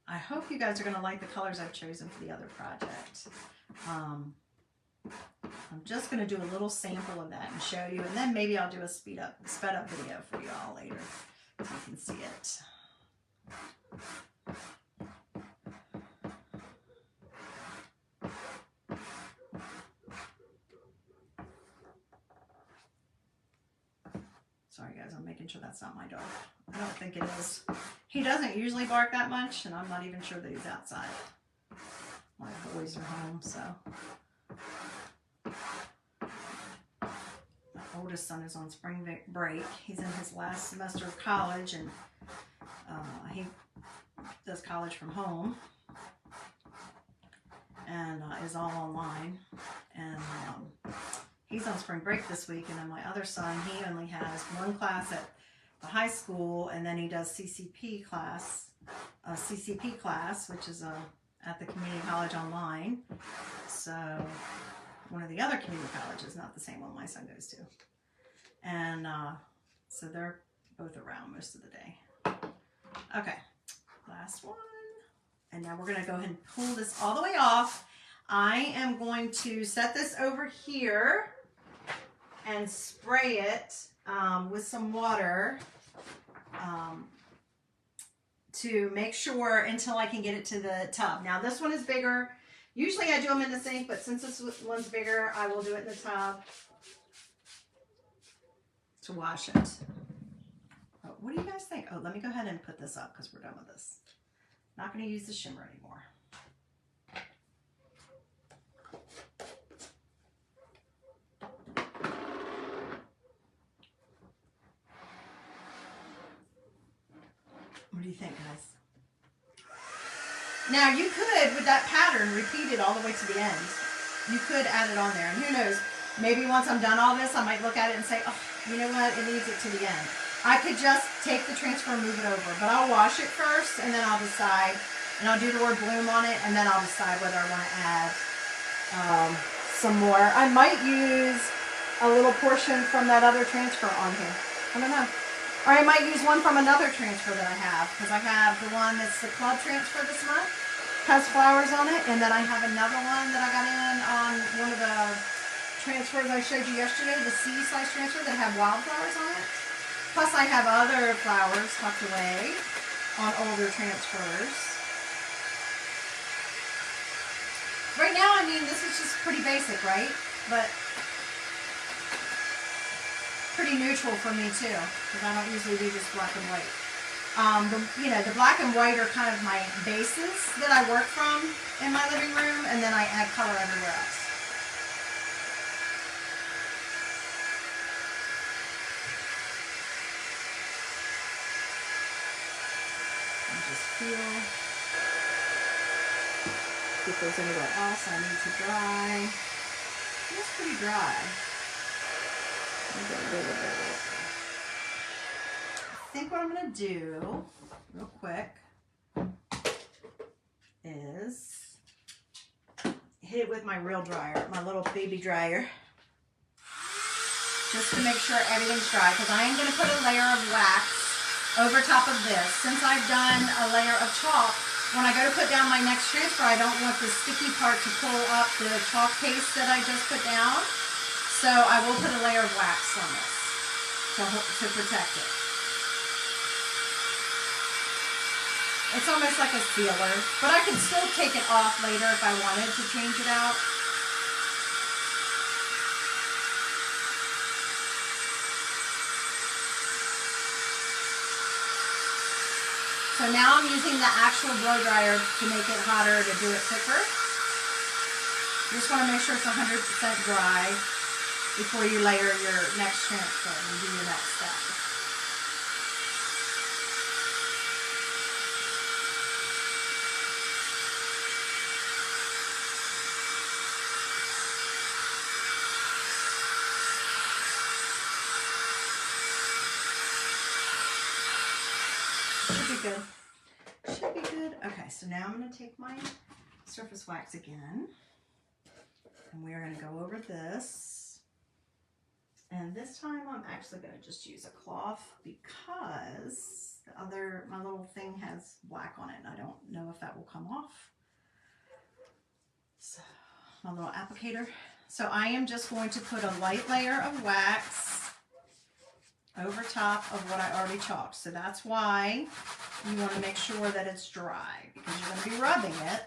I hope you guys are going to like the colors I've chosen for the other project. I'm just going to do a little sample of that and show you, and then maybe I'll do a sped up video for you all later so you can see it. Sorry guys, I'm making sure that's not my dog. I don't think it is. He doesn't usually bark that much, and I'm not even sure that he's outside. My boys are home, so. My oldest son is on spring break. He's in his last semester of college, and He does college from home and is all online. And he's on spring break this week. And then my other son, he only has one class at the high school, and then he does CCP class, which is at the community college online. So one of the other community colleges, not the same one my son goes to. And so they're both around most of the day. Okay, last one. And now we're going to go ahead and pull this all the way off. I am going to set this over here and spray it with some water to make sure until I can get it to the tub. Now this one is bigger. Usually I do them in the sink, but since this one's bigger, I will do it in the tub to wash it. Oh, what do you guys think? Oh, let me go ahead and put this up because we're done with this. Not going to use the shimmer anymore. What do you think, guys? Now you could, with that pattern, repeat it all the way to the end. You could add it on there, and who knows, maybe once I'm done all this, I might look at it and say, oh, you know what, it needs it to the end. I could just take the transfer and move it over, but I'll wash it first, and then I'll decide, and I'll do the word bloom on it, and then I'll decide whether I want to add some more. I might use a little portion from that other transfer on here. I don't know. Or I might use one from another transfer that I have, because I have the one that's the club transfer this month, has flowers on it, and then I have another one that I got in on one of the transfers I showed you yesterday, the C-size transfer that have wildflowers on it. Plus I have other flowers tucked away on older transfers. Right now, I mean, this is just pretty basic, right? But pretty neutral for me too, because I don't usually do just black and white. The black and white are kind of my bases that I work from in my living room, and then I add color everywhere else. And just feel if there's anywhere else I need to dry. It's pretty dry. I think what I'm going to do real quick is hit it with my real dryer, my little baby dryer, just to make sure everything's dry, because I am going to put a layer of wax over top of this. Since I've done a layer of chalk, when I go to put down my next transfer, I don't want the sticky part to pull up the chalk paste that I just put down. So I will put a layer of wax on this to protect it. It's almost like a sealer, but I can still take it off later if I wanted to change it out. So now I'm using the actual blow dryer to make it hotter to do it quicker. You just want to make sure it's 100% dry before you layer your next transfer and do your next step. Should be good. Should be good. Okay, so now I'm going to take my surface wax again, and we are going to go over this. And this time I'm actually going to just use a cloth because my little thing has black on it, and I don't know if that will come off. So my little applicator. So I am just going to put a light layer of wax over top of what I already chalked. So that's why you want to make sure that it's dry, because you're going to be rubbing it.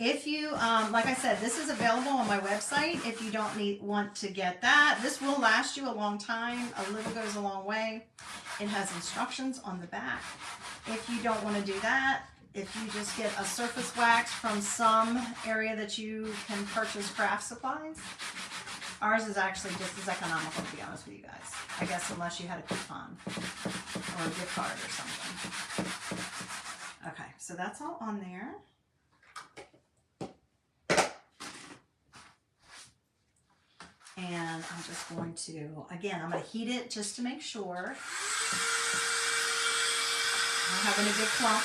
If you, like I said, this is available on my website if you don't want to get that. This will last you a long time. A little goes a long way. It has instructions on the back. If you don't want to do that, if you just get a surface wax from some area that you can purchase craft supplies, ours is actually just as economical, to be honest with you guys. I guess unless you had a coupon or a gift card or something. Okay, so that's all on there. And I'm just going to, again, I'm going to heat it just to make sure. I'm having a good clump.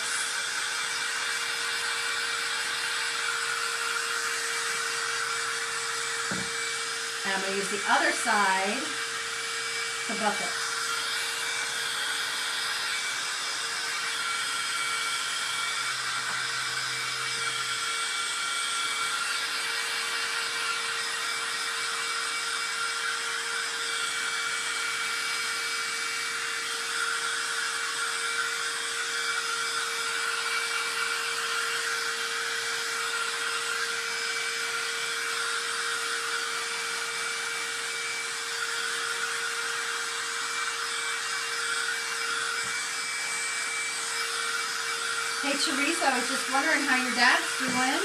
And I'm going to use the other side to buff it. Hey Teresa, I was just wondering how your dad's doing.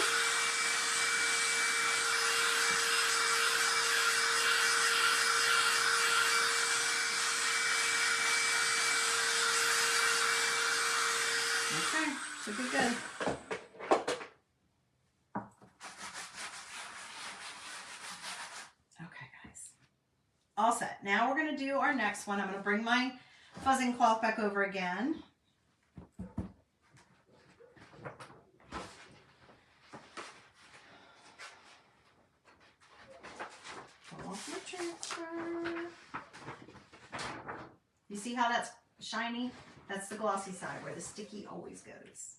Okay, should be good. Okay guys, all set. Now we're going to do our next one. I'm going to bring my fuzzing cloth back over again. You see how that's shiny? That's the glossy side where the sticky always goes.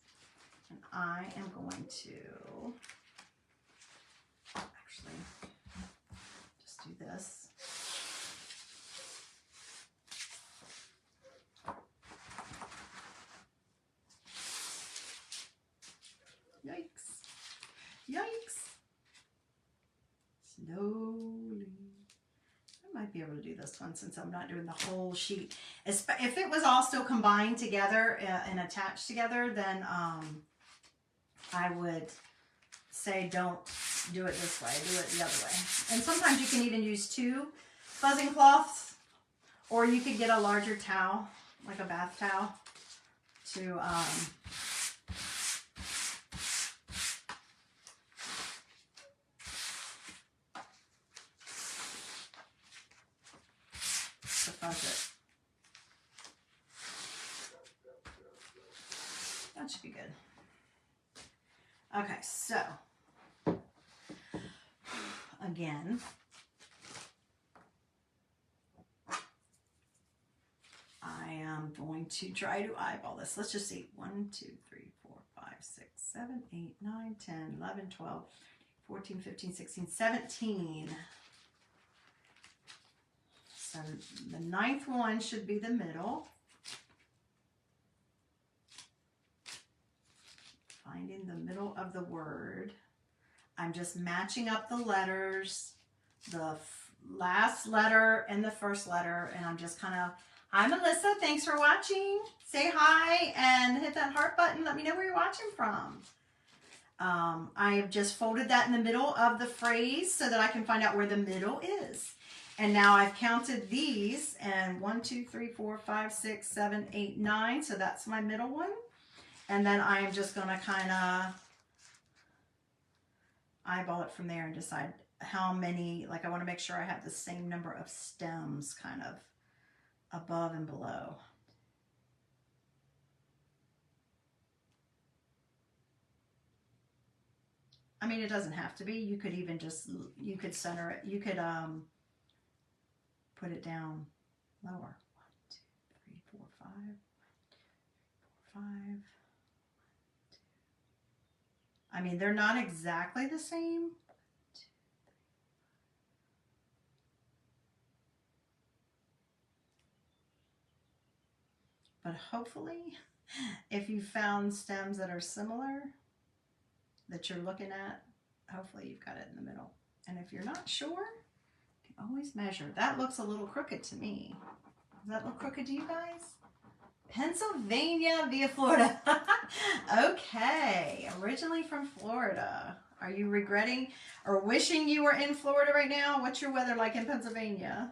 And I am going to actually just do this. Yikes. Yikes. Slowly. I might be able to do this one since I'm not doing the whole sheet. If it was all still combined together and attached together, then I would say don't do it this way, do it the other way. And sometimes you can even use two fuzzing cloths, or you could get a larger towel, like a bath towel, to fuzz it. That should be good. Okay, so again, I am going to try to eyeball this. Let's just see. 1, 2, 3, 4, 5, 6, 7, 8, 9, 10, 11, 12, 14, 15, 16, 17. So the 9th one should be the middle. Finding the middle of the word. I'm just matching up the letters, the last letter and the first letter, and I'm just kind of, hi Melissa, thanks for watching. Say hi and hit that heart button. Let me know where you're watching from. I have just folded that in the middle of the phrase so that I can find out where the middle is. And now I've counted these, and 1, 2, 3, 4, 5, 6, 7, 8, 9. So that's my middle one. And then I am just going to kind of eyeball it from there and decide how many, like I want to make sure I have the same number of stems kind of above and below. I mean, it doesn't have to be. You could even just, you could center it. You could put it down lower. 1, 2, 3, 4, 5. 1, 2, 3, 4, 5. 1, 2. I mean, they're not exactly the same. 1, 2, 3. But hopefully, if you found stems that are similar, that you're looking at, hopefully you've got it in the middle. And if you're not sure, you can always measure. That looks a little crooked to me. Does that look crooked to you guys? Pennsylvania via Florida. Okay, originally from Florida. Are you regretting or wishing you were in Florida right now? What's your weather like in Pennsylvania?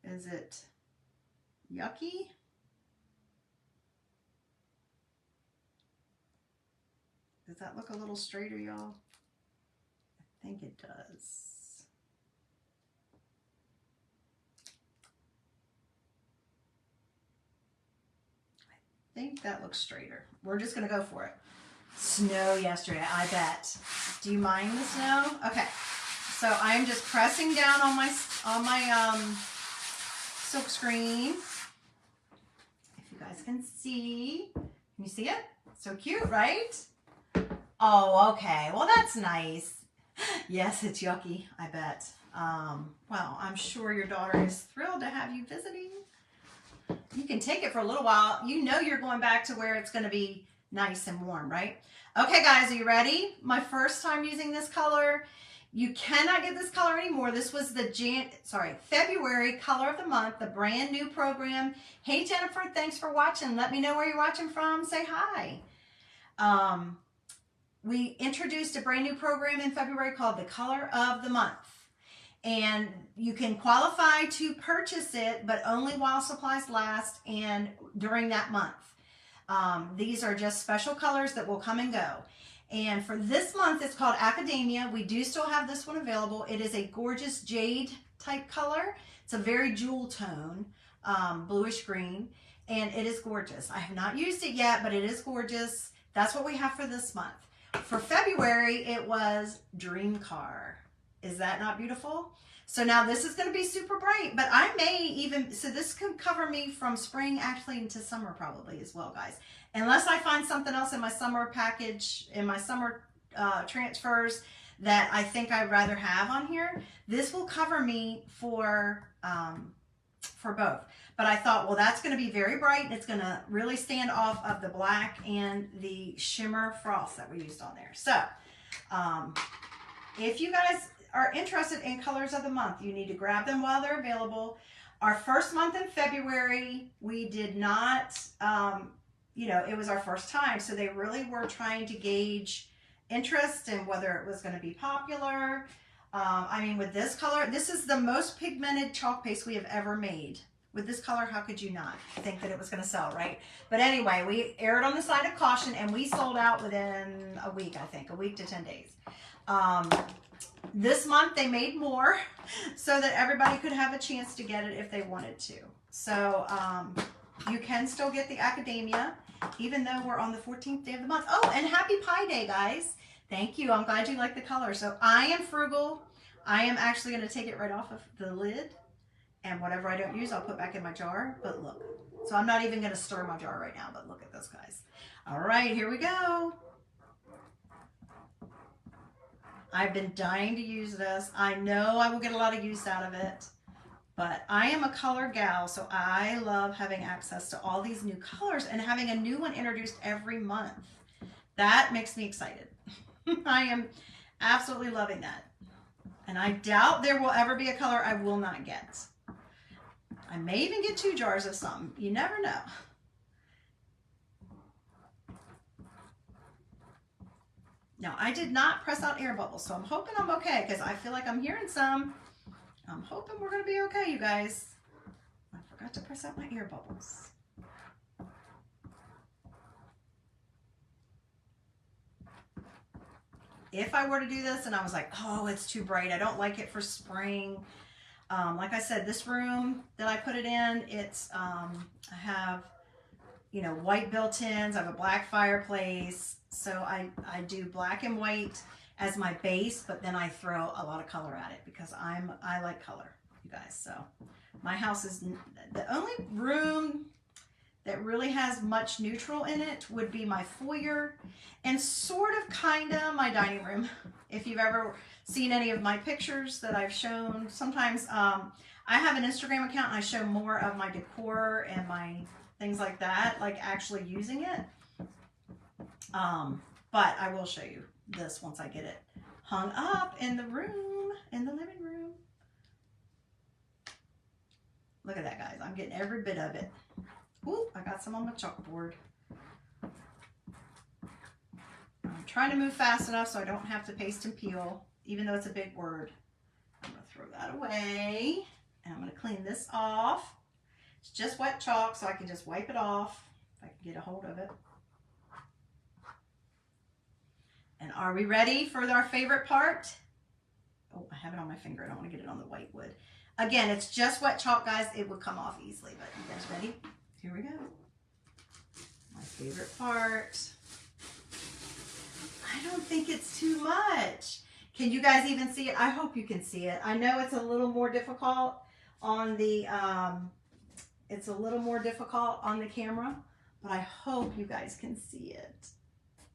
Is it yucky? Does that look a little straighter, y'all? I think it does. I think that looks straighter. We're just gonna go for it. Snow yesterday, I bet. Do you mind the snow? Okay, so I am just pressing down on my silk screen. If you guys can see, can you see it? So cute, right? Oh, okay. Well, that's nice. Yes, it's yucky, I bet. Well, I'm sure your daughter is thrilled to have you visiting. You can take it for a little while. You know you're going back to where it's going to be nice and warm, right? Okay, guys, are you ready? My first time using this color. You cannot get this color anymore. This was the February color of the month, the brand new program. Hey, Jennifer, thanks for watching. Let me know where you're watching from. Say hi. We introduced a brand new program in February called the Color of the Month. And you can qualify to purchase it, but only while supplies last and during that month. These are just special colors that will come and go. And for this month, it's called Academia. We do still have this one available. It is a gorgeous jade type color. It's a very jewel tone, bluish green, and it is gorgeous. I have not used it yet, but it is gorgeous. That's what we have for this month. For February, it was Dream Car. Is that not beautiful? So now this is going to be super bright, but I may even, so this could cover me from spring actually into summer probably as well, guys. Unless I find something else in my summer package, in my summer transfers that I think I'd rather have on here. This will cover me for both. But I thought, well, that's going to be very bright and it's going to really stand off of the black and the shimmer frost that we used on there. So if you guys are interested in colors of the month, you need to grab them while they're available. Our first month in February, we did not, it was our first time. So they really were trying to gauge interest and whether it was going to be popular. I mean, with this color, this is the most pigmented chalk paste we have ever made. With this color, how could you not think that it was going to sell, right? But anyway, we erred on the side of caution and we sold out within a week, I think, a week to 10 days. This month they made more so that everybody could have a chance to get it if they wanted to. So you can still get the Academia even though we're on the 14th day of the month. Oh, and happy Pi Day, guys. Thank you. I'm glad you like the color. So I am frugal. I am actually going to take it right off of the lid, and whatever I don't use, I'll put back in my jar. But look, so I'm not even going to stir my jar right now, but look at this, guys. All right, here we go. I've been dying to use this. I know I will get a lot of use out of it, but I am a color gal, so I love having access to all these new colors and having a new one introduced every month. That makes me excited. I am absolutely loving that. And I doubt there will ever be a color I will not get. I may even get 2 jars of some. You never know. Now, I did not press out air bubbles, so I'm hoping I'm okay because I feel like I'm hearing some. I'm hoping we're going to be okay, you guys. I forgot to press out my air bubbles. If I were to do this and I was like, oh, it's too bright, I don't like it for spring. Like I said, this room that I put it in, it's, I have, white built-ins, I have a black fireplace. So I do black and white as my base, but then I throw a lot of color at it because I like color, you guys. So my house is the only room that really has much neutral in it would be my foyer and sort of kinda my dining room. If you've ever seen any of my pictures that I've shown, sometimes I have an Instagram account and I show more of my decor and my things like that, like actually using it. But I will show you this once I get it hung up in the room, in the living room. Look at that, guys. I'm getting every bit of it. Ooh, I got some on my chalkboard. I'm trying to move fast enough so I don't have to paste and peel, even though it's a big word. I'm going to throw that away, and I'm going to clean this off. It's just wet chalk, so I can just wipe it off if I can get a hold of it. And are we ready for our favorite part? Oh, I have it on my finger. I don't want to get it on the white wood. Again, it's just wet chalk, guys. It would come off easily, but you guys ready? Here we go. My favorite part. I don't think it's too much. Can you guys even see it? I hope you can see it. I know it's a little more difficult on the camera, but I hope you guys can see it.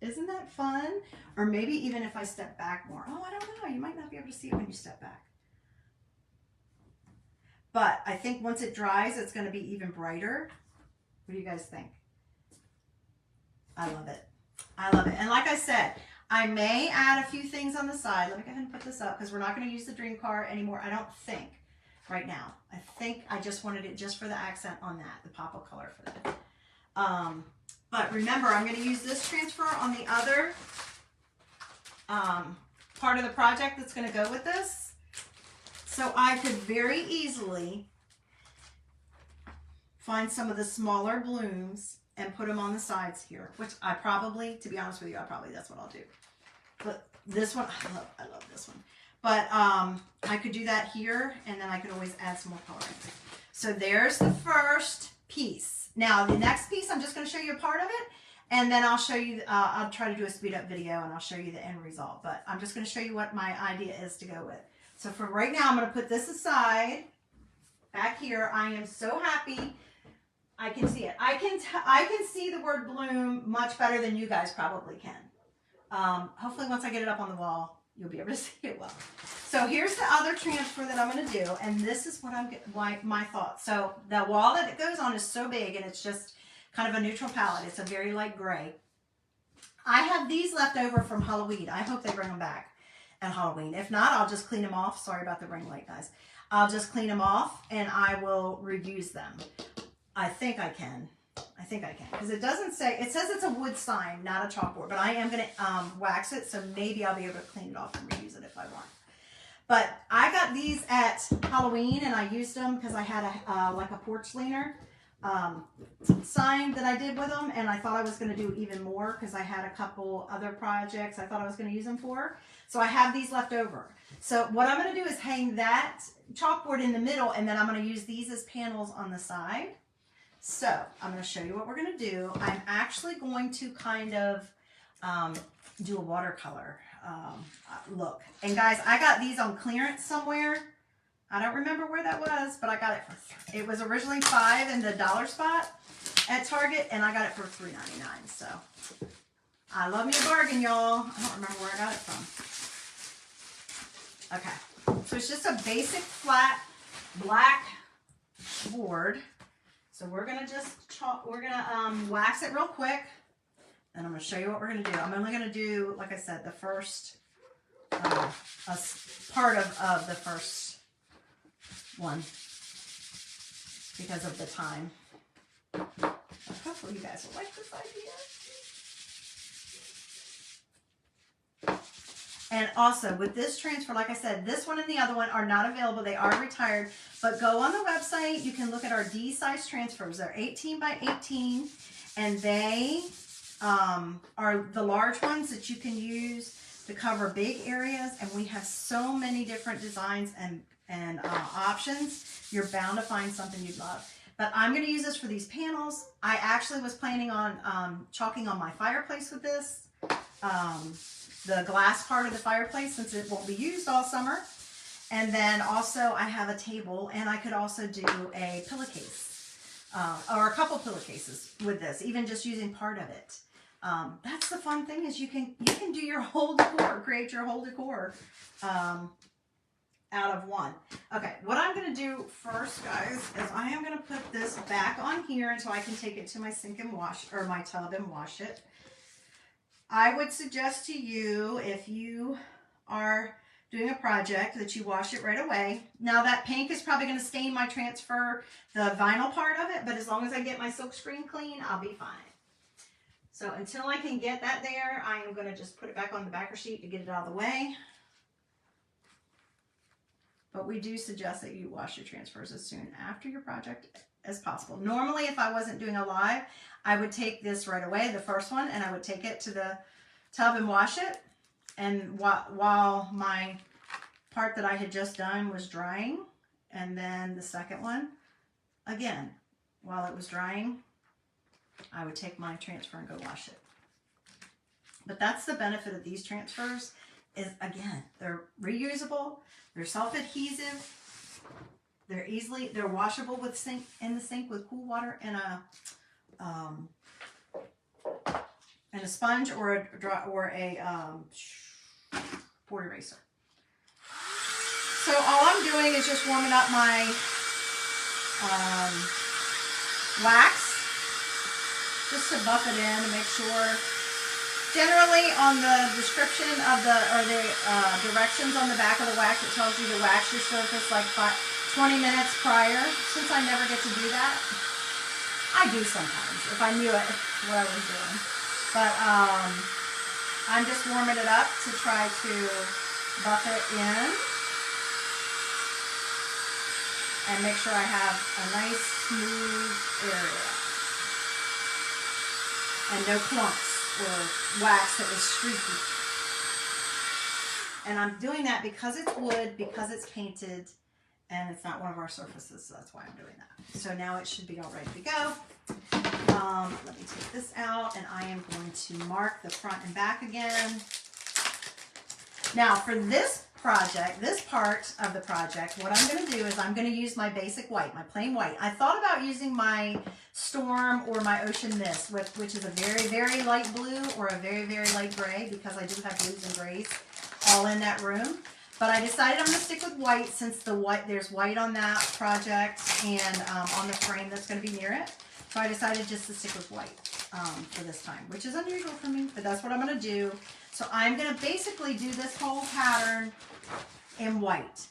Isn't that fun? Or maybe even if I step back more. Oh, I don't know. You might not be able to see it when you step back. But I think once it dries, it's going to be even brighter. What do you guys think? I love it. I love it. And like I said, I may add a few things on the side. Let me go ahead and put this up because we're not going to use the dream car anymore. I don't think right now. I think I just wanted it just for the accent on that, the pop of color for that. But remember, I'm going to use this transfer on the other part of the project that's going to go with this. So I could very easily find some of the smaller blooms and put them on the sides here, which I probably, to be honest with you, that's what I'll do. But this one, I love this one. But I could do that here, and then I could always add some more coloring. So there's the first piece. Now the next piece, I'm just going to show you a part of it, and then I'll show you, I'll try to do a speed up video and I'll show you the end result. But I'm just going to show you what my idea is to go with. So for right now, I'm going to put this aside back here. I am so happy. I can see it. I can see the word bloom much better than you guys probably can. Hopefully once I get it up on the wall, you'll be able to see it well. So here's the other transfer that I'm going to do, and this is what my thoughts. So the wall that it goes on is so big, and it's just kind of a neutral palette. It's a very light gray. I have these left over from Halloween. I hope they bring them back at Halloween. If not, I'll just clean them off. Sorry about the ring light, guys. I'll just clean them off, and I will reuse them. I think I can. I think I can. Because it doesn't say, it says it's a wood sign, not a chalkboard. But I am going to wax it, so maybe I'll be able to clean it off and reuse it if I want. But I got these at Halloween, and I used them because I had a like a porch leaner sign that I did with them. And I thought I was going to do even more because I had a couple other projects I thought I was going to use them for. So I have these left over. So what I'm going to do is hang that chalkboard in the middle, and then I'm going to use these as panels on the side. So I'm going to show you what we're going to do. I'm actually going to kind of do a watercolor look. And guys, I got these on clearance somewhere. I don't remember where that was, but I got it for, it was originally $5 in the dollar spot at Target, and I got it for $3.99. So I love me a bargain, y'all. I don't remember where I got it from. Okay, so it's just a basic flat black board. So we're gonna just wax it real quick, and I'm gonna show you what we're gonna do. I'm only gonna do, like I said, the first part of the first one because of the time. Hopefully you guys will like this idea. And also with this transfer, like I said, this one and the other one are not available. They are retired, but go on the website. You can look at our D size transfers. They're 18 by 18, and they are the large ones that you can use to cover big areas. And we have so many different designs and options. You're bound to find something you'd love. But I'm going to use this for these panels. I actually was planning on chalking on my fireplace with this. The glass part of the fireplace, since it won't be used all summer. And then also I have a table, and I could also do a pillowcase or a couple pillowcases with this, even just using part of it. That's the fun thing, is you can do your whole decor, create your whole decor out of one. Okay, what I'm going to do first, guys, is I am going to put this back on here until I can take it to my sink and wash, or my tub and wash it. I would suggest to you, if you are doing a project that you wash it right away. Now that pink is probably going to stain my transfer, the vinyl part of it, but as long as I get my silk screen clean, I'll be fine. So until I can get that there, I am going to just put it back on the backer sheet to get it out of the way. But we do suggest that you wash your transfers as soon after your project as possible. Normally, if I wasn't doing a live, I would take this right away, the first one, and I would take it to the tub and wash it. And while my part that I had just done was drying, and then the second one, again, while it was drying, I would take my transfer and go wash it. But that's the benefit of these transfers is, again, they're reusable, they're self-adhesive, they're washable with in the sink with cool water and a sponge or a board eraser. So all I'm doing is just warming up my wax, just to buff it in to make sure. Generally on the description of the directions on the back of the wax, it tells you to wax your surface like 20 minutes prior. Since I never get to do that, I do sometimes if I knew what I was doing. But I'm just warming it up to try to buff it in and make sure I have a nice smooth area and no clumps or wax that was streaky. And I'm doing that because it's wood, because it's painted, and it's not one of our surfaces, so that's why I'm doing that. So now it should be all ready to go. Let me take this out, and I am going to mark the front and back again. Now for this project, this part of the project, what I'm going to do is I'm going to use my basic white, my plain white. I thought about using my Storm or my Ocean Mist, which is a very, very light blue or a very, very light gray, because I do have blues and grays all in that room. But I decided I'm going to stick with white since there's white on that project and on the frame that's going to be near it. So I decided just to stick with white for this time, which is unusual for me, but that's what I'm going to do. So I'm going to basically do this whole pattern in white.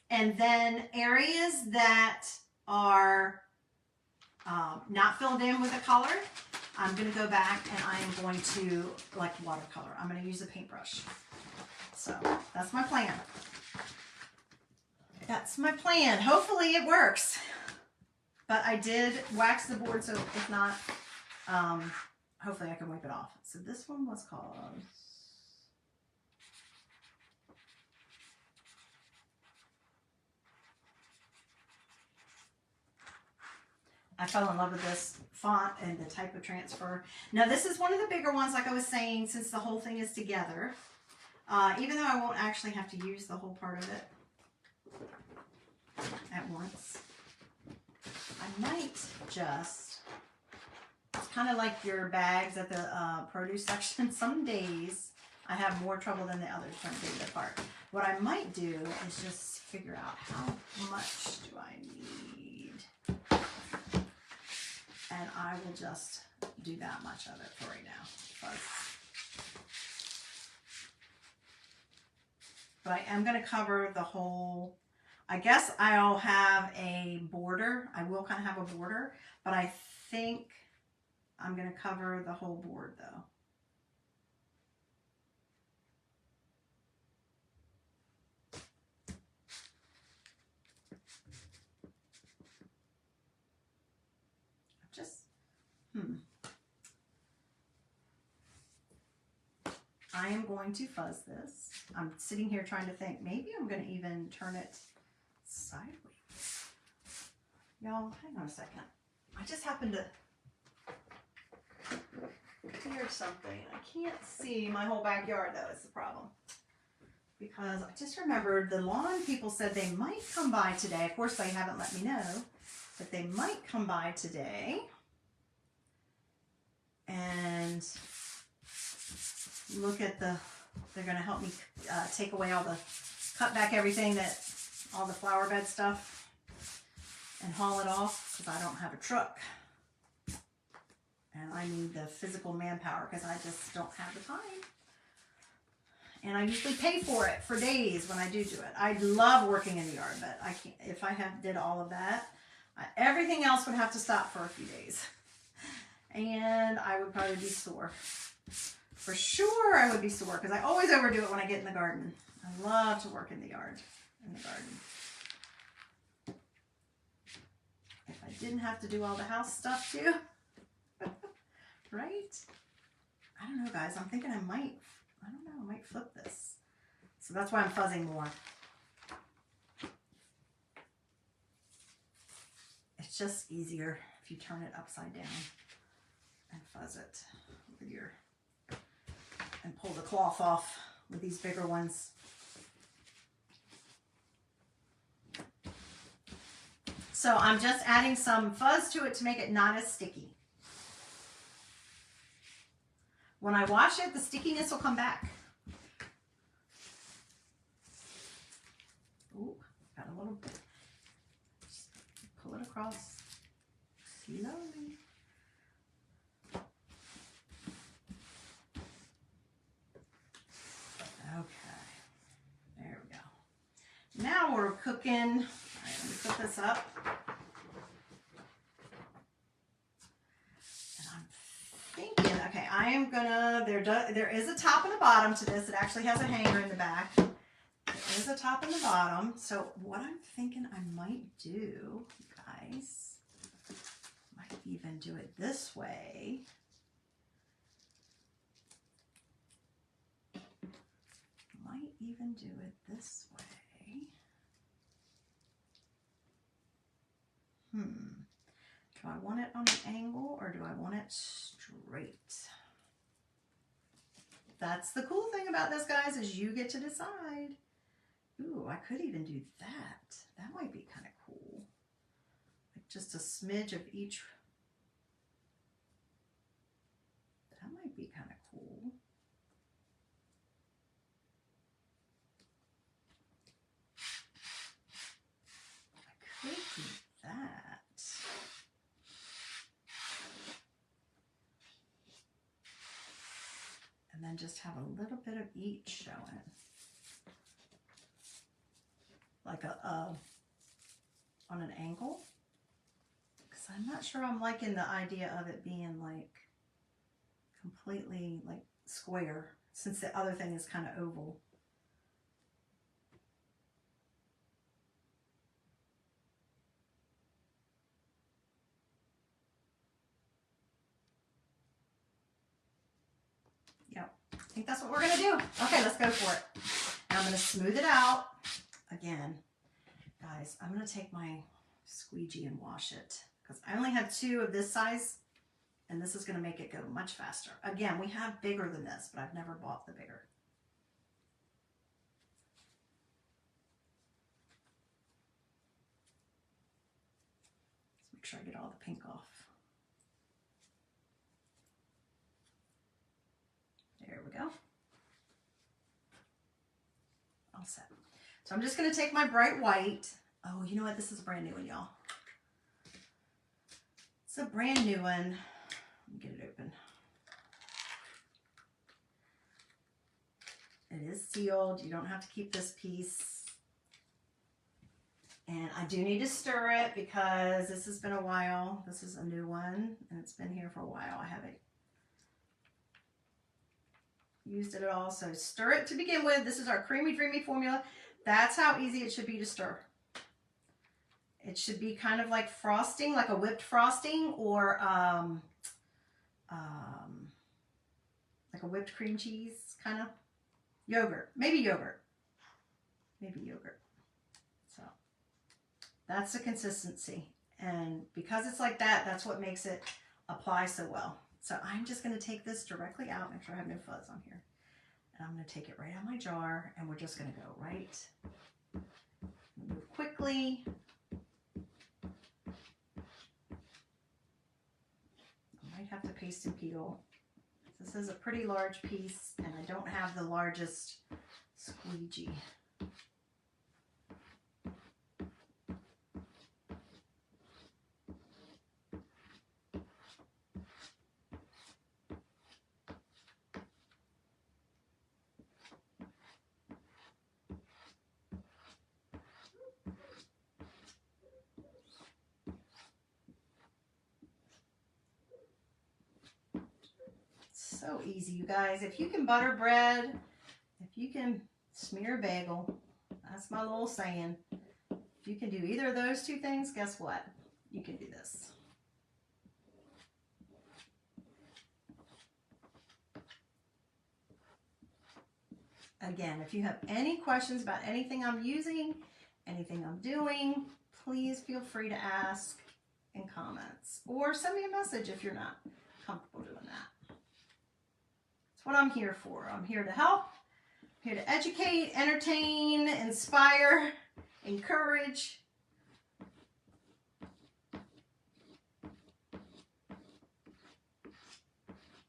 And then areas that are not filled in with a color, I'm going to go back and I am going to, like watercolor, I'm going to use a paintbrush. So that's my plan. That's my plan. Hopefully it works. But I did wax the board, so if not, hopefully I can wipe it off. So this one was called... I fell in love with this font and the type of transfer. Now this is one of the bigger ones, like I was saying, since the whole thing is together. Even though I won't actually have to use the whole part of it at once. I might just, it's kind of like your bags at the produce section. Some days I have more trouble than the others trying to get it apart. What I might do is just figure out how much do I need. And I will just do that much of it for right now. But I am going to cover the whole, I guess I'll have a border. I will kind of have a border, but I think I'm going to cover the whole board though. I am going to fuzz this. I'm sitting here trying to think, maybe I'm going to even turn it sideways. Y'all, hang on a second. I just happened to hear something. I can't see my whole backyard though, is the problem. Because I just remembered the lawn people said they might come by today. Of course, they haven't let me know, but they might come by today. And look at they're going to help me take away all the, cut back everything all the flower bed stuff and haul it off because I don't have a truck. And I need the physical manpower because I just don't have the time. And I usually pay for it for days when I do it. I love working in the yard, but I can't, if I did all of that, everything else would have to stop for a few days. And I would probably be sore. For sure I would be sore because I always overdo it when I get in the garden. I love to work in the yard, in the garden. If I didn't have to do all the house stuff too, right? I don't know, guys. I'm thinking I might flip this. So that's why I'm fuzzing more. It's just easier if you turn it upside down and fuzz it with your, and pull the cloth off with these bigger ones. So I'm just adding some fuzz to it to make it not as sticky. When I wash it, the stickiness will come back. Ooh, got a little bit. Just pull it across slowly. Okay, there we go. Now we're cooking. All right, let me put this up. And I'm thinking, okay, I am gonna, there is a top and a bottom to this. It actually has a hanger in the back. There is a top and the bottom. So what I'm thinking I might do, guys, might even do it this way. Might even do it this way. Do I want it on an angle or do I want it straight? That's the cool thing about this, guys, is you get to decide. Ooh, I could even do that. That might be kind of cool. Like just a smidge of each. That might be kind of cool. I could do that. And then just have a little bit of each showing. Like on an angle. Because I'm not sure I'm liking the idea of it being like completely like square, since the other thing is kind of oval. Yep, I think that's what we're gonna do. Okay, let's go for it. And I'm gonna smooth it out. Again, guys, I'm gonna take my squeegee and wash it because I only have 2 of this size and this is gonna make it go much faster. Again, we have bigger than this, but I've never bought the bigger. Let's make sure I get all the pink off. There we go. All set. So I'm just going to take my bright white. Oh, you know what? This is a brand new one, y'all. It's a brand new one. Let me get it open. It is sealed. You don't have to keep this piece. And I do need to stir it because this has been a while. This is a new one and it's been here for a while. I haven't used it at all. So stir it to begin with. This is our creamy dreamy formula. That's how easy it should be to stir. It should be kind of like frosting, like a whipped frosting, or like a whipped cream cheese kind of. Yogurt, maybe yogurt. Maybe yogurt. So that's the consistency. And because it's like that, that's what makes it apply so well. So I'm just going to take this directly out, make sure I have no fuzz on here. And I'm going to take it right out of my jar, and we're just going to go right, move quickly. I might have to paste and peel. This is a pretty large piece, and I don't have the largest squeegee. So easy, you guys. If you can butter bread, if you can smear a bagel, that's my little saying. If you can do either of those two things, guess what? You can do this. Again, if you have any questions about anything I'm using, anything I'm doing, please feel free to ask in comments or send me a message if you're not comfortable doing that. That's what I'm here for. I'm here to help, I'm here to educate, entertain, inspire, encourage.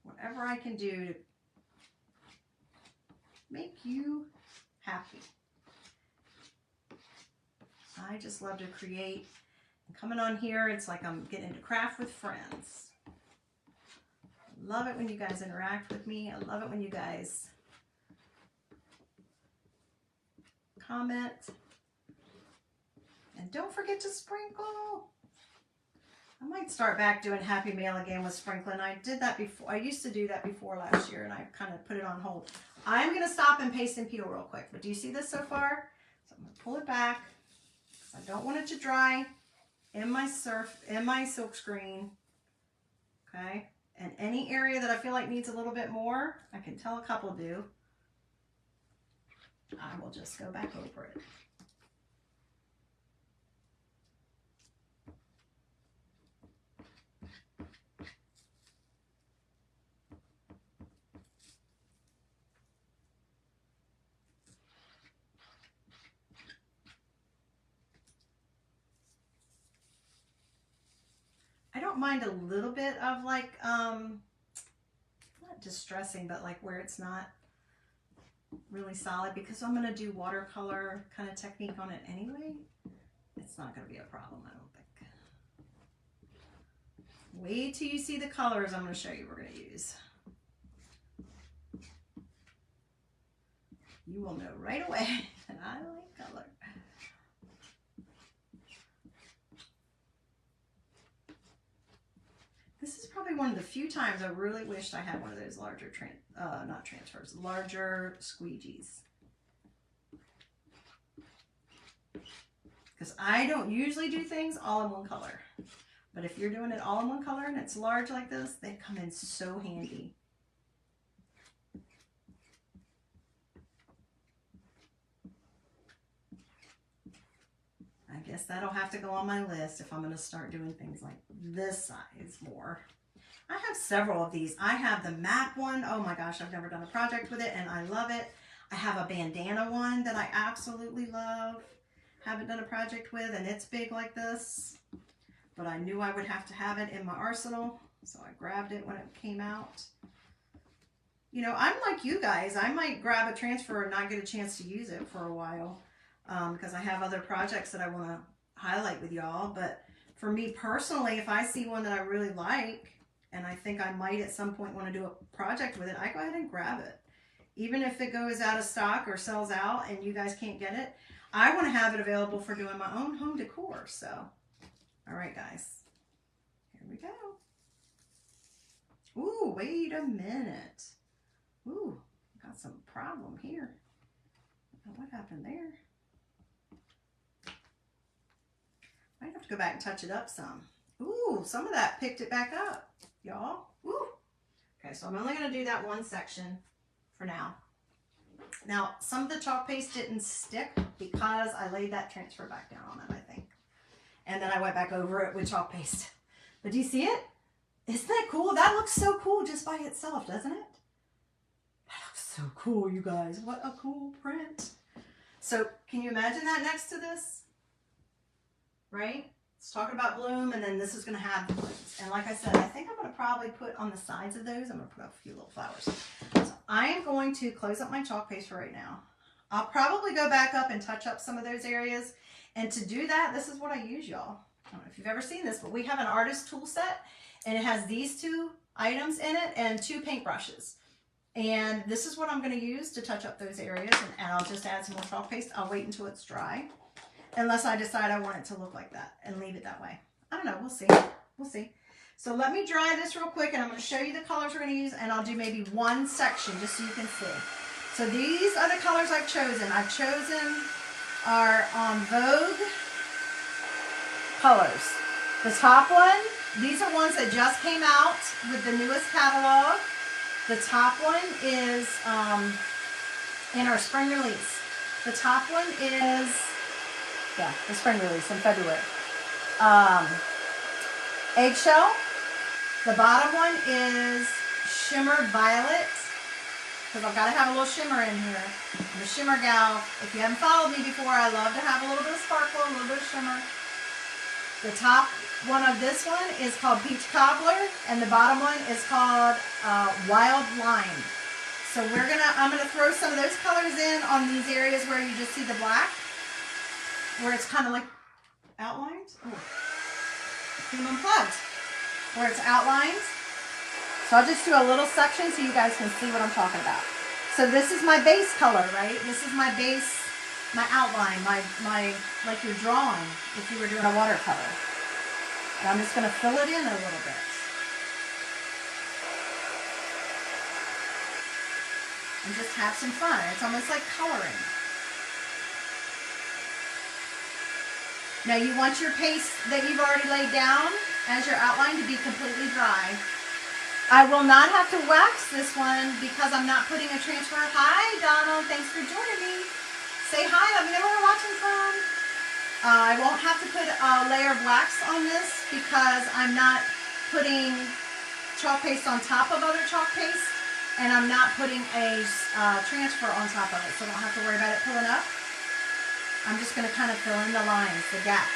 Whatever I can do to make you happy. I just love to create. And coming on here, it's like I'm getting to craft with friends. I love it when you guys interact with me. I love it when you guys comment. And don't forget to sprinkle. I might start back doing Happy Mail again with sprinkling. I did that before. I used to do that before last year, and I kind of put it on hold. I'm going to stop and paste and peel real quick. But do you see this so far? So I'm going to pull it back. I don't want it to dry in my silk screen. Okay. And any area that I feel like needs a little bit more, I can tell a couple do. I will just go back over it. I don't mind a little bit of like, not distressing, but like where it's not really solid, because I'm going to do watercolor kind of technique on it anyway. It's not going to be a problem, I don't think. Wait till you see the colors I'm going to show you we're going to use. You will know right away that I like color. This is probably one of the few times I really wished I had one of those larger, larger squeegees. Because I don't usually do things all in one color. But if you're doing it all in one color and it's large like this, they come in so handy. I guess that'll have to go on my list if I'm going to start doing things like this size more. I have several of these. I have the map one. Oh my gosh, I've never done a project with it and I love it. I have a bandana one that I absolutely love. Haven't done a project with, and it's big like this. But I knew I would have to have it in my arsenal, so I grabbed it when it came out. You know, I'm like you guys. I might grab a transfer and not get a chance to use it for a while. Because I have other projects that I want to highlight with y'all. But for me personally, if I see one that I really like, and I think I might at some point want to do a project with it, I go ahead and grab it. Even if it goes out of stock or sells out and you guys can't get it, I want to have it available for doing my own home decor. So, all right, guys, here we go. Ooh, wait a minute. Ooh, got some problem here. What happened there? Might have to go back and touch it up some. Ooh, some of that picked it back up, y'all. Ooh. Okay, so I'm only going to do that one section for now. Now, some of the chalk paste didn't stick because I laid that transfer back down on it, I think. And then I went back over it with chalk paste. But do you see it? Isn't that cool? That looks so cool just by itself, doesn't it? That looks so cool, you guys. What a cool print. So, can you imagine that next to this? Right? It's talking about bloom, and then this is going to have the blooms. And like I said, I think I'm going to probably put on the sides of those, I'm going to put up a few little flowers. So I am going to close up my chalk paste for right now. I'll probably go back up and touch up some of those areas. And to do that, this is what I use, y'all. I don't know if you've ever seen this, but we have an artist tool set, and it has these two items in it and 2 paintbrushes. And this is what I'm going to use to touch up those areas, and I'll just add some more chalk paste. I'll wait until it's dry. Unless I decide I want it to look like that and leave it that way. I don't know. We'll see. We'll see. So let me dry this real quick, and I'm going to show you the colors we're going to use, and I'll do maybe one section just so you can see. So these are the colors I've chosen. I've chosen our Vogue colors. The top one, these are ones that just came out with the newest catalog. The top one is in our spring release. The top one is, yeah, the spring release in February. Eggshell. The bottom one is Shimmer Violet, because I've got to have a little shimmer in here. I'm a shimmer gal. If you haven't followed me before, I love to have a little bit of sparkle, a little bit of shimmer. The top one of this one is called Peach Cobbler, and the bottom one is called Wild Lime. So I'm gonna throw some of those colors in on these areas where you just see the black, where it's kind of like outlined. Oh, keep them unplugged. Where it's outlined. So I'll just do a little section so you guys can see what I'm talking about. So this is my base color, right? This is my base, my outline, my like you're drawing if you were doing a watercolor. And I'm just going to fill it in a little bit. And just have some fun. It's almost like coloring. Now you want your paste that you've already laid down as your outline to be completely dry. I will not have to wax this one because I'm not putting a transfer. Hi Donald, thanks for joining me. Say hi, let me know where you're watching from. I won't have to put a layer of wax on this because I'm not putting chalk paste on top of other chalk paste, and I'm not putting a transfer on top of it, so I don't have to worry about it pulling up. I'm just going to kind of fill in the lines, the gaps.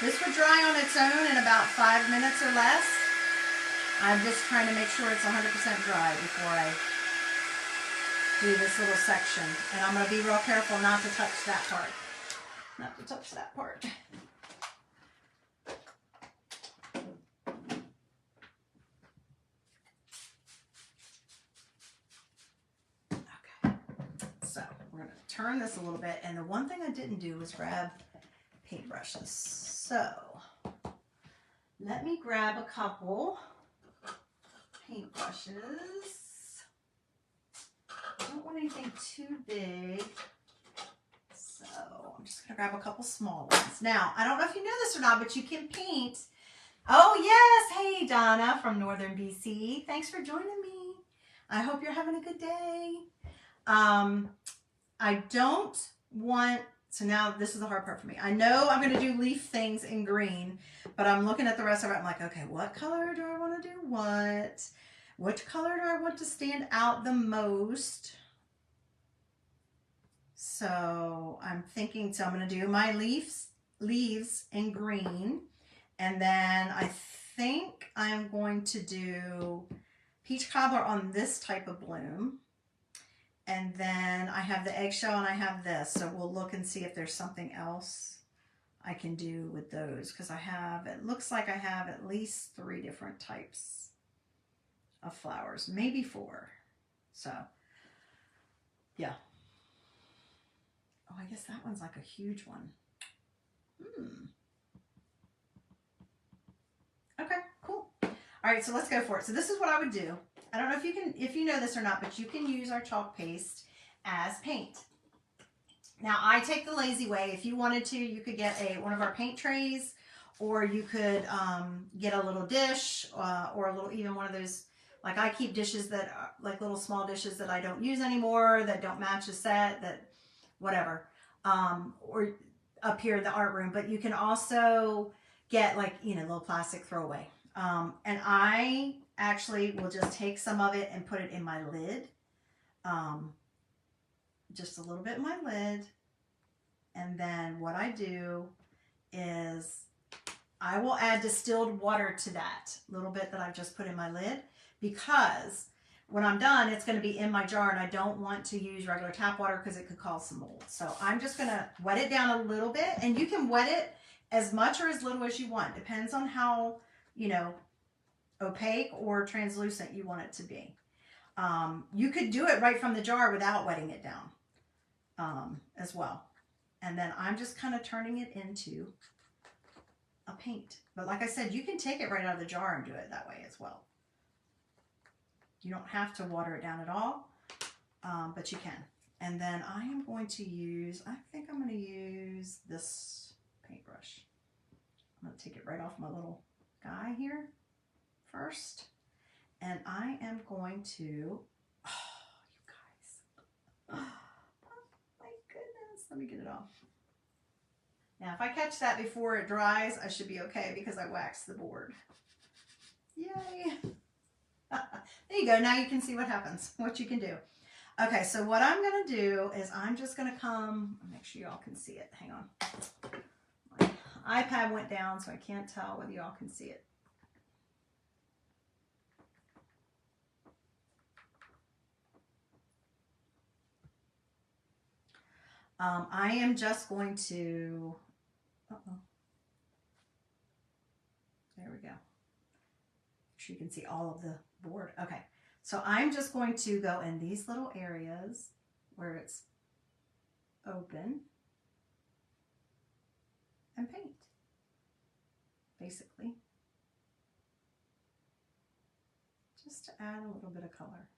This would dry on its own in about 5 minutes or less. I'm just trying to make sure it's 100% dry before I do this little section. And I'm going to be real careful not to touch that part. Not to touch that part. Okay. So we're going to turn this a little bit. And the one thing I didn't do was grab paintbrushes. So let me grab a couple paintbrushes. I don't want anything too big, so I'm just gonna grab a couple small ones. Now, I don't know if you know this or not, but you can paint. Oh yes, hey Donna from Northern BC. Thanks for joining me. I hope you're having a good day. I don't want, so now this is the hard part for me. I know I'm going to do leaf things in green, but I'm looking at the rest of it. I'm like, okay, what color do I want to do what? Which color do I want to stand out the most? So I'm thinking, so I'm going to do my leaves in green. And then I think I'm going to do Peach Cobbler on this type of bloom. And then I have the eggshell and I have this. So we'll look and see if there's something else I can do with those. Because I have, it looks like I have at least 3 different types of flowers. Maybe 4. So, yeah. Oh, I guess that one's like a huge one. Okay, cool. All right, so let's go for it. So this is what I would do. I don't know if you know this or not, but you can use our chalk paste as paint. Now I take the lazy way. If you wanted to, you could get one of our paint trays, or you could get a little dish or a little, even one of those, like I keep dishes that are like little small dishes that I don't use anymore, that don't match the set, that whatever, or up here in the art room. But you can also get like, you know, little plastic throwaway. And I actually will just take some of it and put it in my lid. Just a little bit in my lid. And then what I do is I will add distilled water to that little bit that I've just put in my lid, because when I'm done, it's going to be in my jar, and I don't want to use regular tap water because it could cause some mold. So I'm just going to wet it down a little bit, and you can wet it as much or as little as you want. Depends on how, you know, opaque or translucent you want it to be. You could do it right from the jar without wetting it down as well. And then I'm just kind of turning it into a paint. But like I said, you can take it right out of the jar and do it that way as well. You don't have to water it down at all, but you can. And then I am going to use, I think I'm going to use this paintbrush. I'm going to take it right off my little guy here first. And I am going to, oh, you guys. Oh my goodness. Let me get it off. Now, if I catch that before it dries, I should be okay because I waxed the board. Yay. There you go. Now you can see what happens, what you can do. Okay, so what I'm going to do is I'm just going to come, make sure y'all can see it. Hang on. My iPad went down, so I can't tell whether y'all can see it. I am just going to, there we go. Make sure you can see all of the board. Okay, so I'm just going to go in these little areas where it's open and paint, basically, just to add a little bit of color.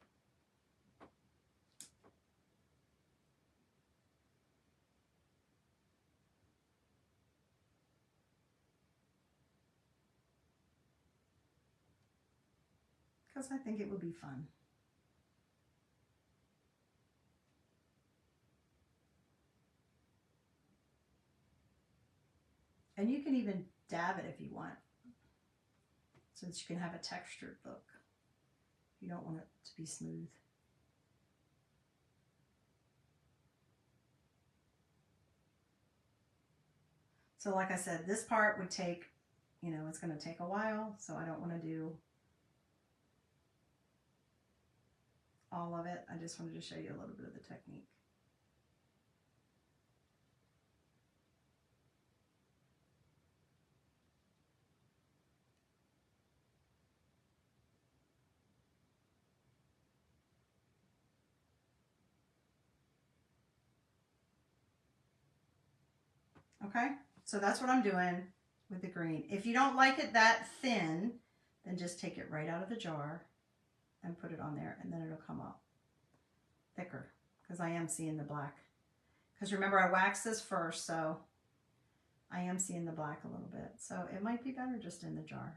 Because I think it would be fun. And you can even dab it if you want, so that you can have a textured look. You don't want it to be smooth. So like I said, this part would take, you know, it's going to take a while, so I don't want to do all of it. I just wanted to show you a little bit of the technique. Okay, so that's what I'm doing with the green. If you don't like it that thin, then just take it right out of the jar and put it on there, and then it'll come up thicker, because I am seeing the black. Because remember, I waxed this first, so I am seeing the black a little bit. So it might be better just in the jar,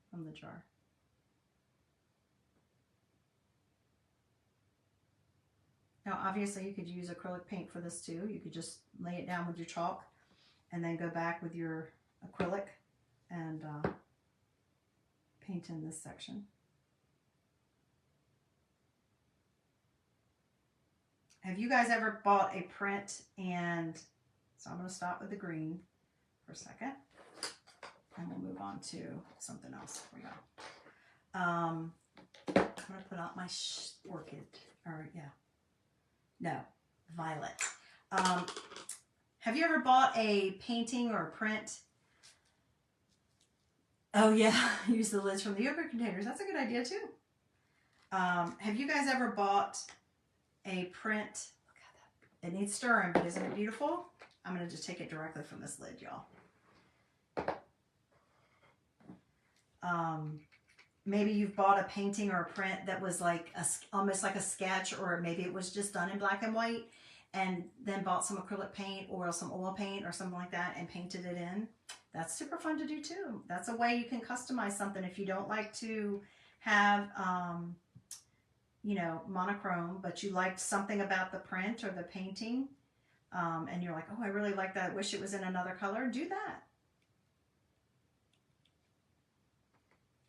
from the jar. Now, obviously, you could use acrylic paint for this too. You could just lay it down with your chalk and then go back with your acrylic and paint in this section. Have you guys ever bought a print and, so I'm going to stop with the green for a second and we'll move on to something else for y'all. I'm going to put out my orchid, or yeah. No, violet. Have you ever bought a painting or a print? Oh yeah, use the lids from the yogurt containers. That's a good idea too. Have you guys ever bought a print? Look at that. It needs stirring, but isn't it beautiful? I'm going to just take it directly from this lid, y'all. Maybe you've bought a painting or a print that was like almost like a sketch, or maybe it was just done in black and white, and then bought some acrylic paint or some oil paint or something like that and painted it in. That's super fun to do too. That's a way you can customize something if you don't like to have, you know, monochrome, but you liked something about the print or the painting, and you're like, oh, I really like that. I wish it was in another color. Do that.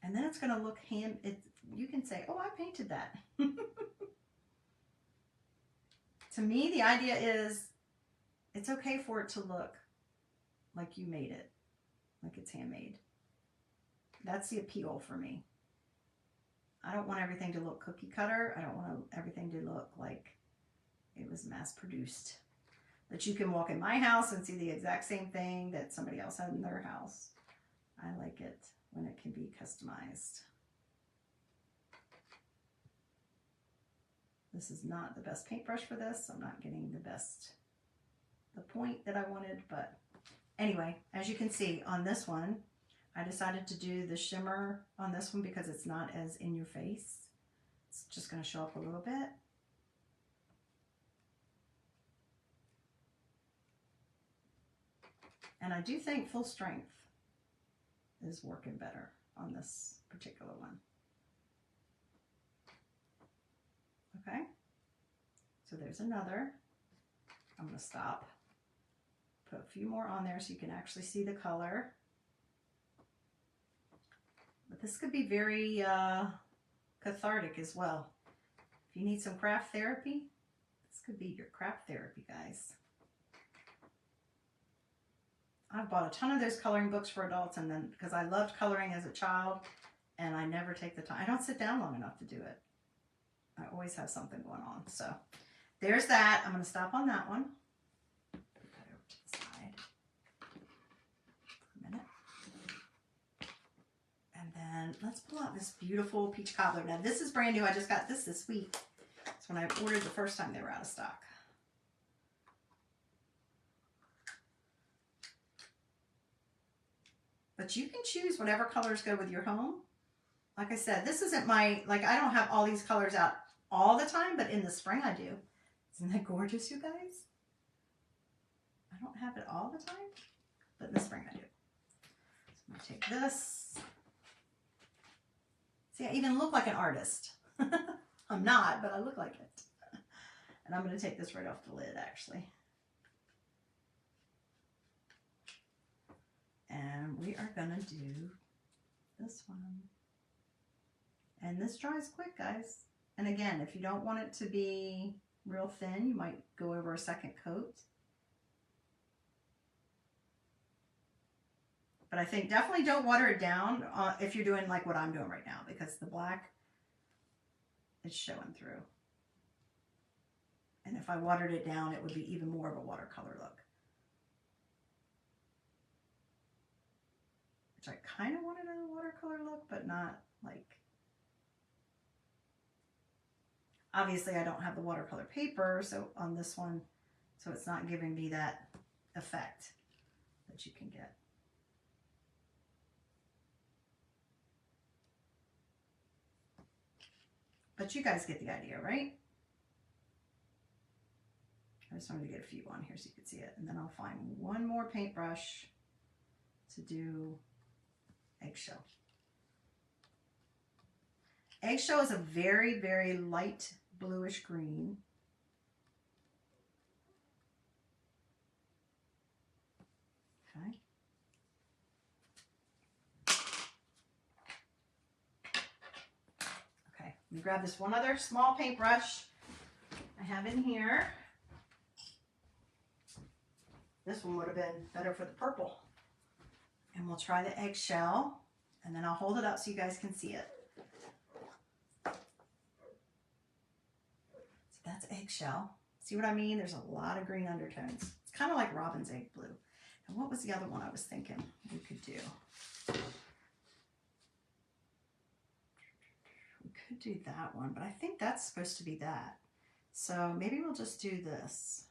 And then it's going to look you can say, oh, I painted that. To me, the idea is it's okay for it to look like you made it, like it's handmade. That's the appeal for me. I don't want everything to look cookie cutter. I don't want everything to look like it was mass produced. That you can walk in my house and see the exact same thing that somebody else had in their house. I like it when it can be customized. This is not the best paintbrush for this. I'm not getting the point that I wanted, but anyway, as you can see on this one, I decided to do the shimmer on this one because it's not as in your face. It's just going to show up a little bit. And I do think full strength is working better on this particular one. Okay, so there's another. I'm going to stop. Put a few more on there so you can actually see the color. But this could be very cathartic as well. If you need some craft therapy, this could be your craft therapy, guys. I've bought a ton of those coloring books for adults, and then because I loved coloring as a child, and I never take the time. I don't sit down long enough to do it. I always have something going on. So there's that. I'm going to stop on that one. Put that over to the side for a minute. And then let's pull out this beautiful peach cobbler. Now this is brand new. I just got this week. It's when I ordered the first time they were out of stock. But you can choose whatever colors go with your home. Like I said, this isn't my, like I don't have all these colors out all the time, but in the spring I do. Isn't that gorgeous, you guys? I don't have it all the time, but in the spring I do. So I'm gonna take this. See, I even look like an artist. I'm not, but I look like it. And I'm gonna take this right off the lid, actually. And we are gonna do this one. And this dries quick, guys. And again, if you don't want it to be real thin, you might go over a second coat. But I think definitely don't water it down if you're doing like what I'm doing right now, because the black is showing through. And if I watered it down, it would be even more of a watercolor look. Which I kind of wanted a watercolor look, but not like... Obviously, I don't have the watercolor paper so on this one, so it's not giving me that effect that you can get. But you guys get the idea, right? I just wanted to get a few on here so you could see it. And then I'll find one more paintbrush to do eggshell. Eggshell is a very, very light bluish green. Okay. Okay, let me grab this one other small paintbrush I have in here. This one would have been better for the purple. And we'll try the eggshell, and then I'll hold it up so you guys can see it. That's eggshell. See what I mean? There's a lot of green undertones. It's kind of like Robin's egg blue. And what was the other one I was thinking we could do? We could do that one, but I think that's supposed to be that. So maybe we'll just do this.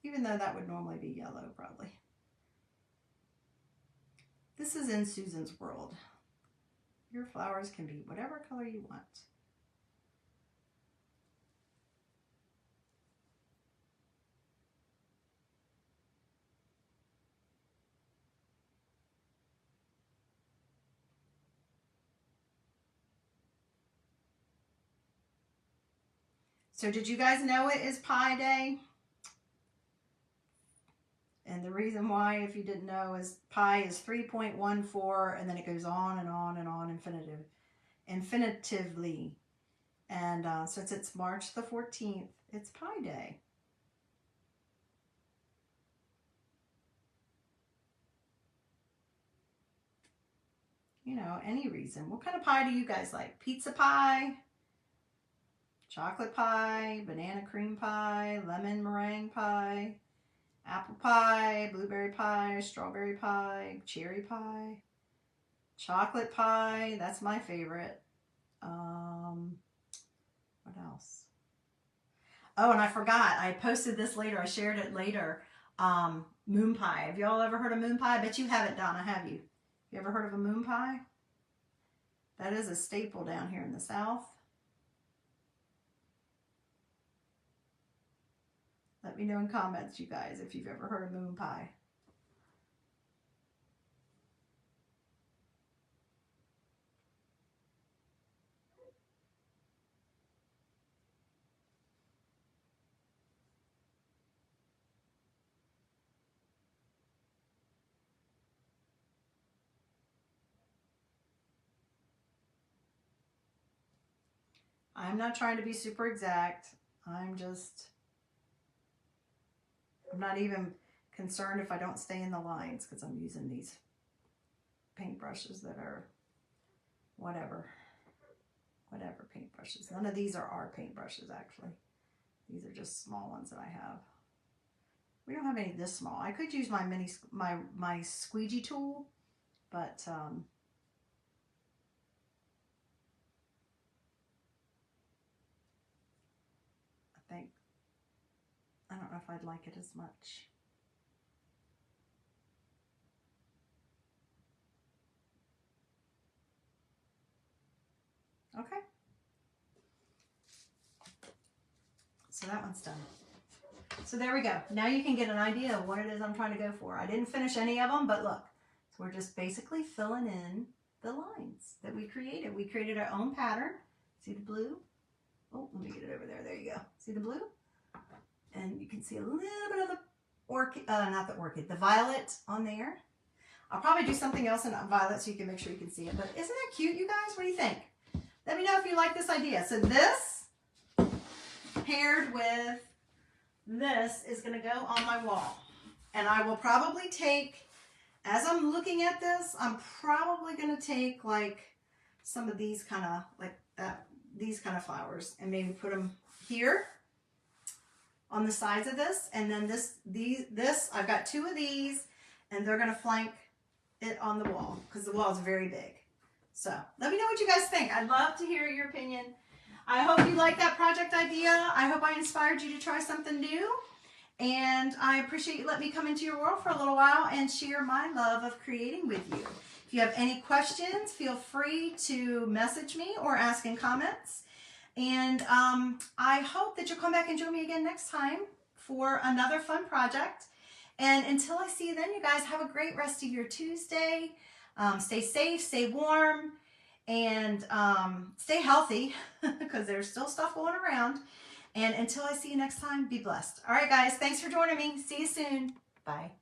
Even though that would normally be yellow, probably. This is in Susan's world. Your flowers can be whatever color you want. So did you guys know it is Pi Day? And the reason why, if you didn't know, is pi is 3.14, and then it goes on and on and on infinitively. And since it's March the 14th, it's Pi Day. You know, any reason. What kind of pie do you guys like? Pizza pie? Chocolate pie? Banana cream pie? Lemon meringue pie? apple pie, blueberry pie, strawberry pie, cherry pie, chocolate pie. That's my favorite. What else? Oh, and I forgot. I posted this later. I shared it later. Moon pie. Have y'all ever heard of moon pie? I bet you haven't, Donna, have you? You ever heard of a moon pie? That is a staple down here in the South. Let me know in comments, you guys, if you've ever heard of moon pie. I'm not trying to be super exact. I'm not even concerned if I don't stay in the lines because I'm using these paintbrushes that are whatever paintbrushes. None of these are our paintbrushes, actually. These are just small ones that I have. We don't have any this small. I could use my my squeegee tool, but I don't know if I'd like it as much. Okay. So that one's done. So there we go. Now you can get an idea of what it is I'm trying to go for. I didn't finish any of them, but look. So we're just basically filling in the lines that we created. We created our own pattern. See the blue? Oh, let me get it over there. There you go. See the blue? And you can see a little bit of the orchid, not the orchid, the violet on there. I'll probably do something else in violet so you can make sure you can see it. But isn't that cute, you guys? What do you think? Let me know if you like this idea. So this paired with this is going to go on my wall. And I will probably take, as I'm looking at this, I'm probably going to take like some of these kind of, like that, these kind of flowers and maybe put them here on the sides of this, and then this I've got two of these, and they're gonna flank it on the wall because the wall is very big. So let me know what you guys think. I'd love to hear your opinion. I hope you like that project idea. I hope I inspired you to try something new, and I appreciate you letting me come into your world for a little while and share my love of creating with you. If you have any questions, feel free to message me or ask in comments. And I hope that you'll come back and join me again next time for another fun project. And until I see you then, you guys have a great rest of your Tuesday. Stay safe, stay warm, and stay healthy because there's still stuff going around. And until I see you next time, be blessed. All right, guys, thanks for joining me. See you soon. Bye.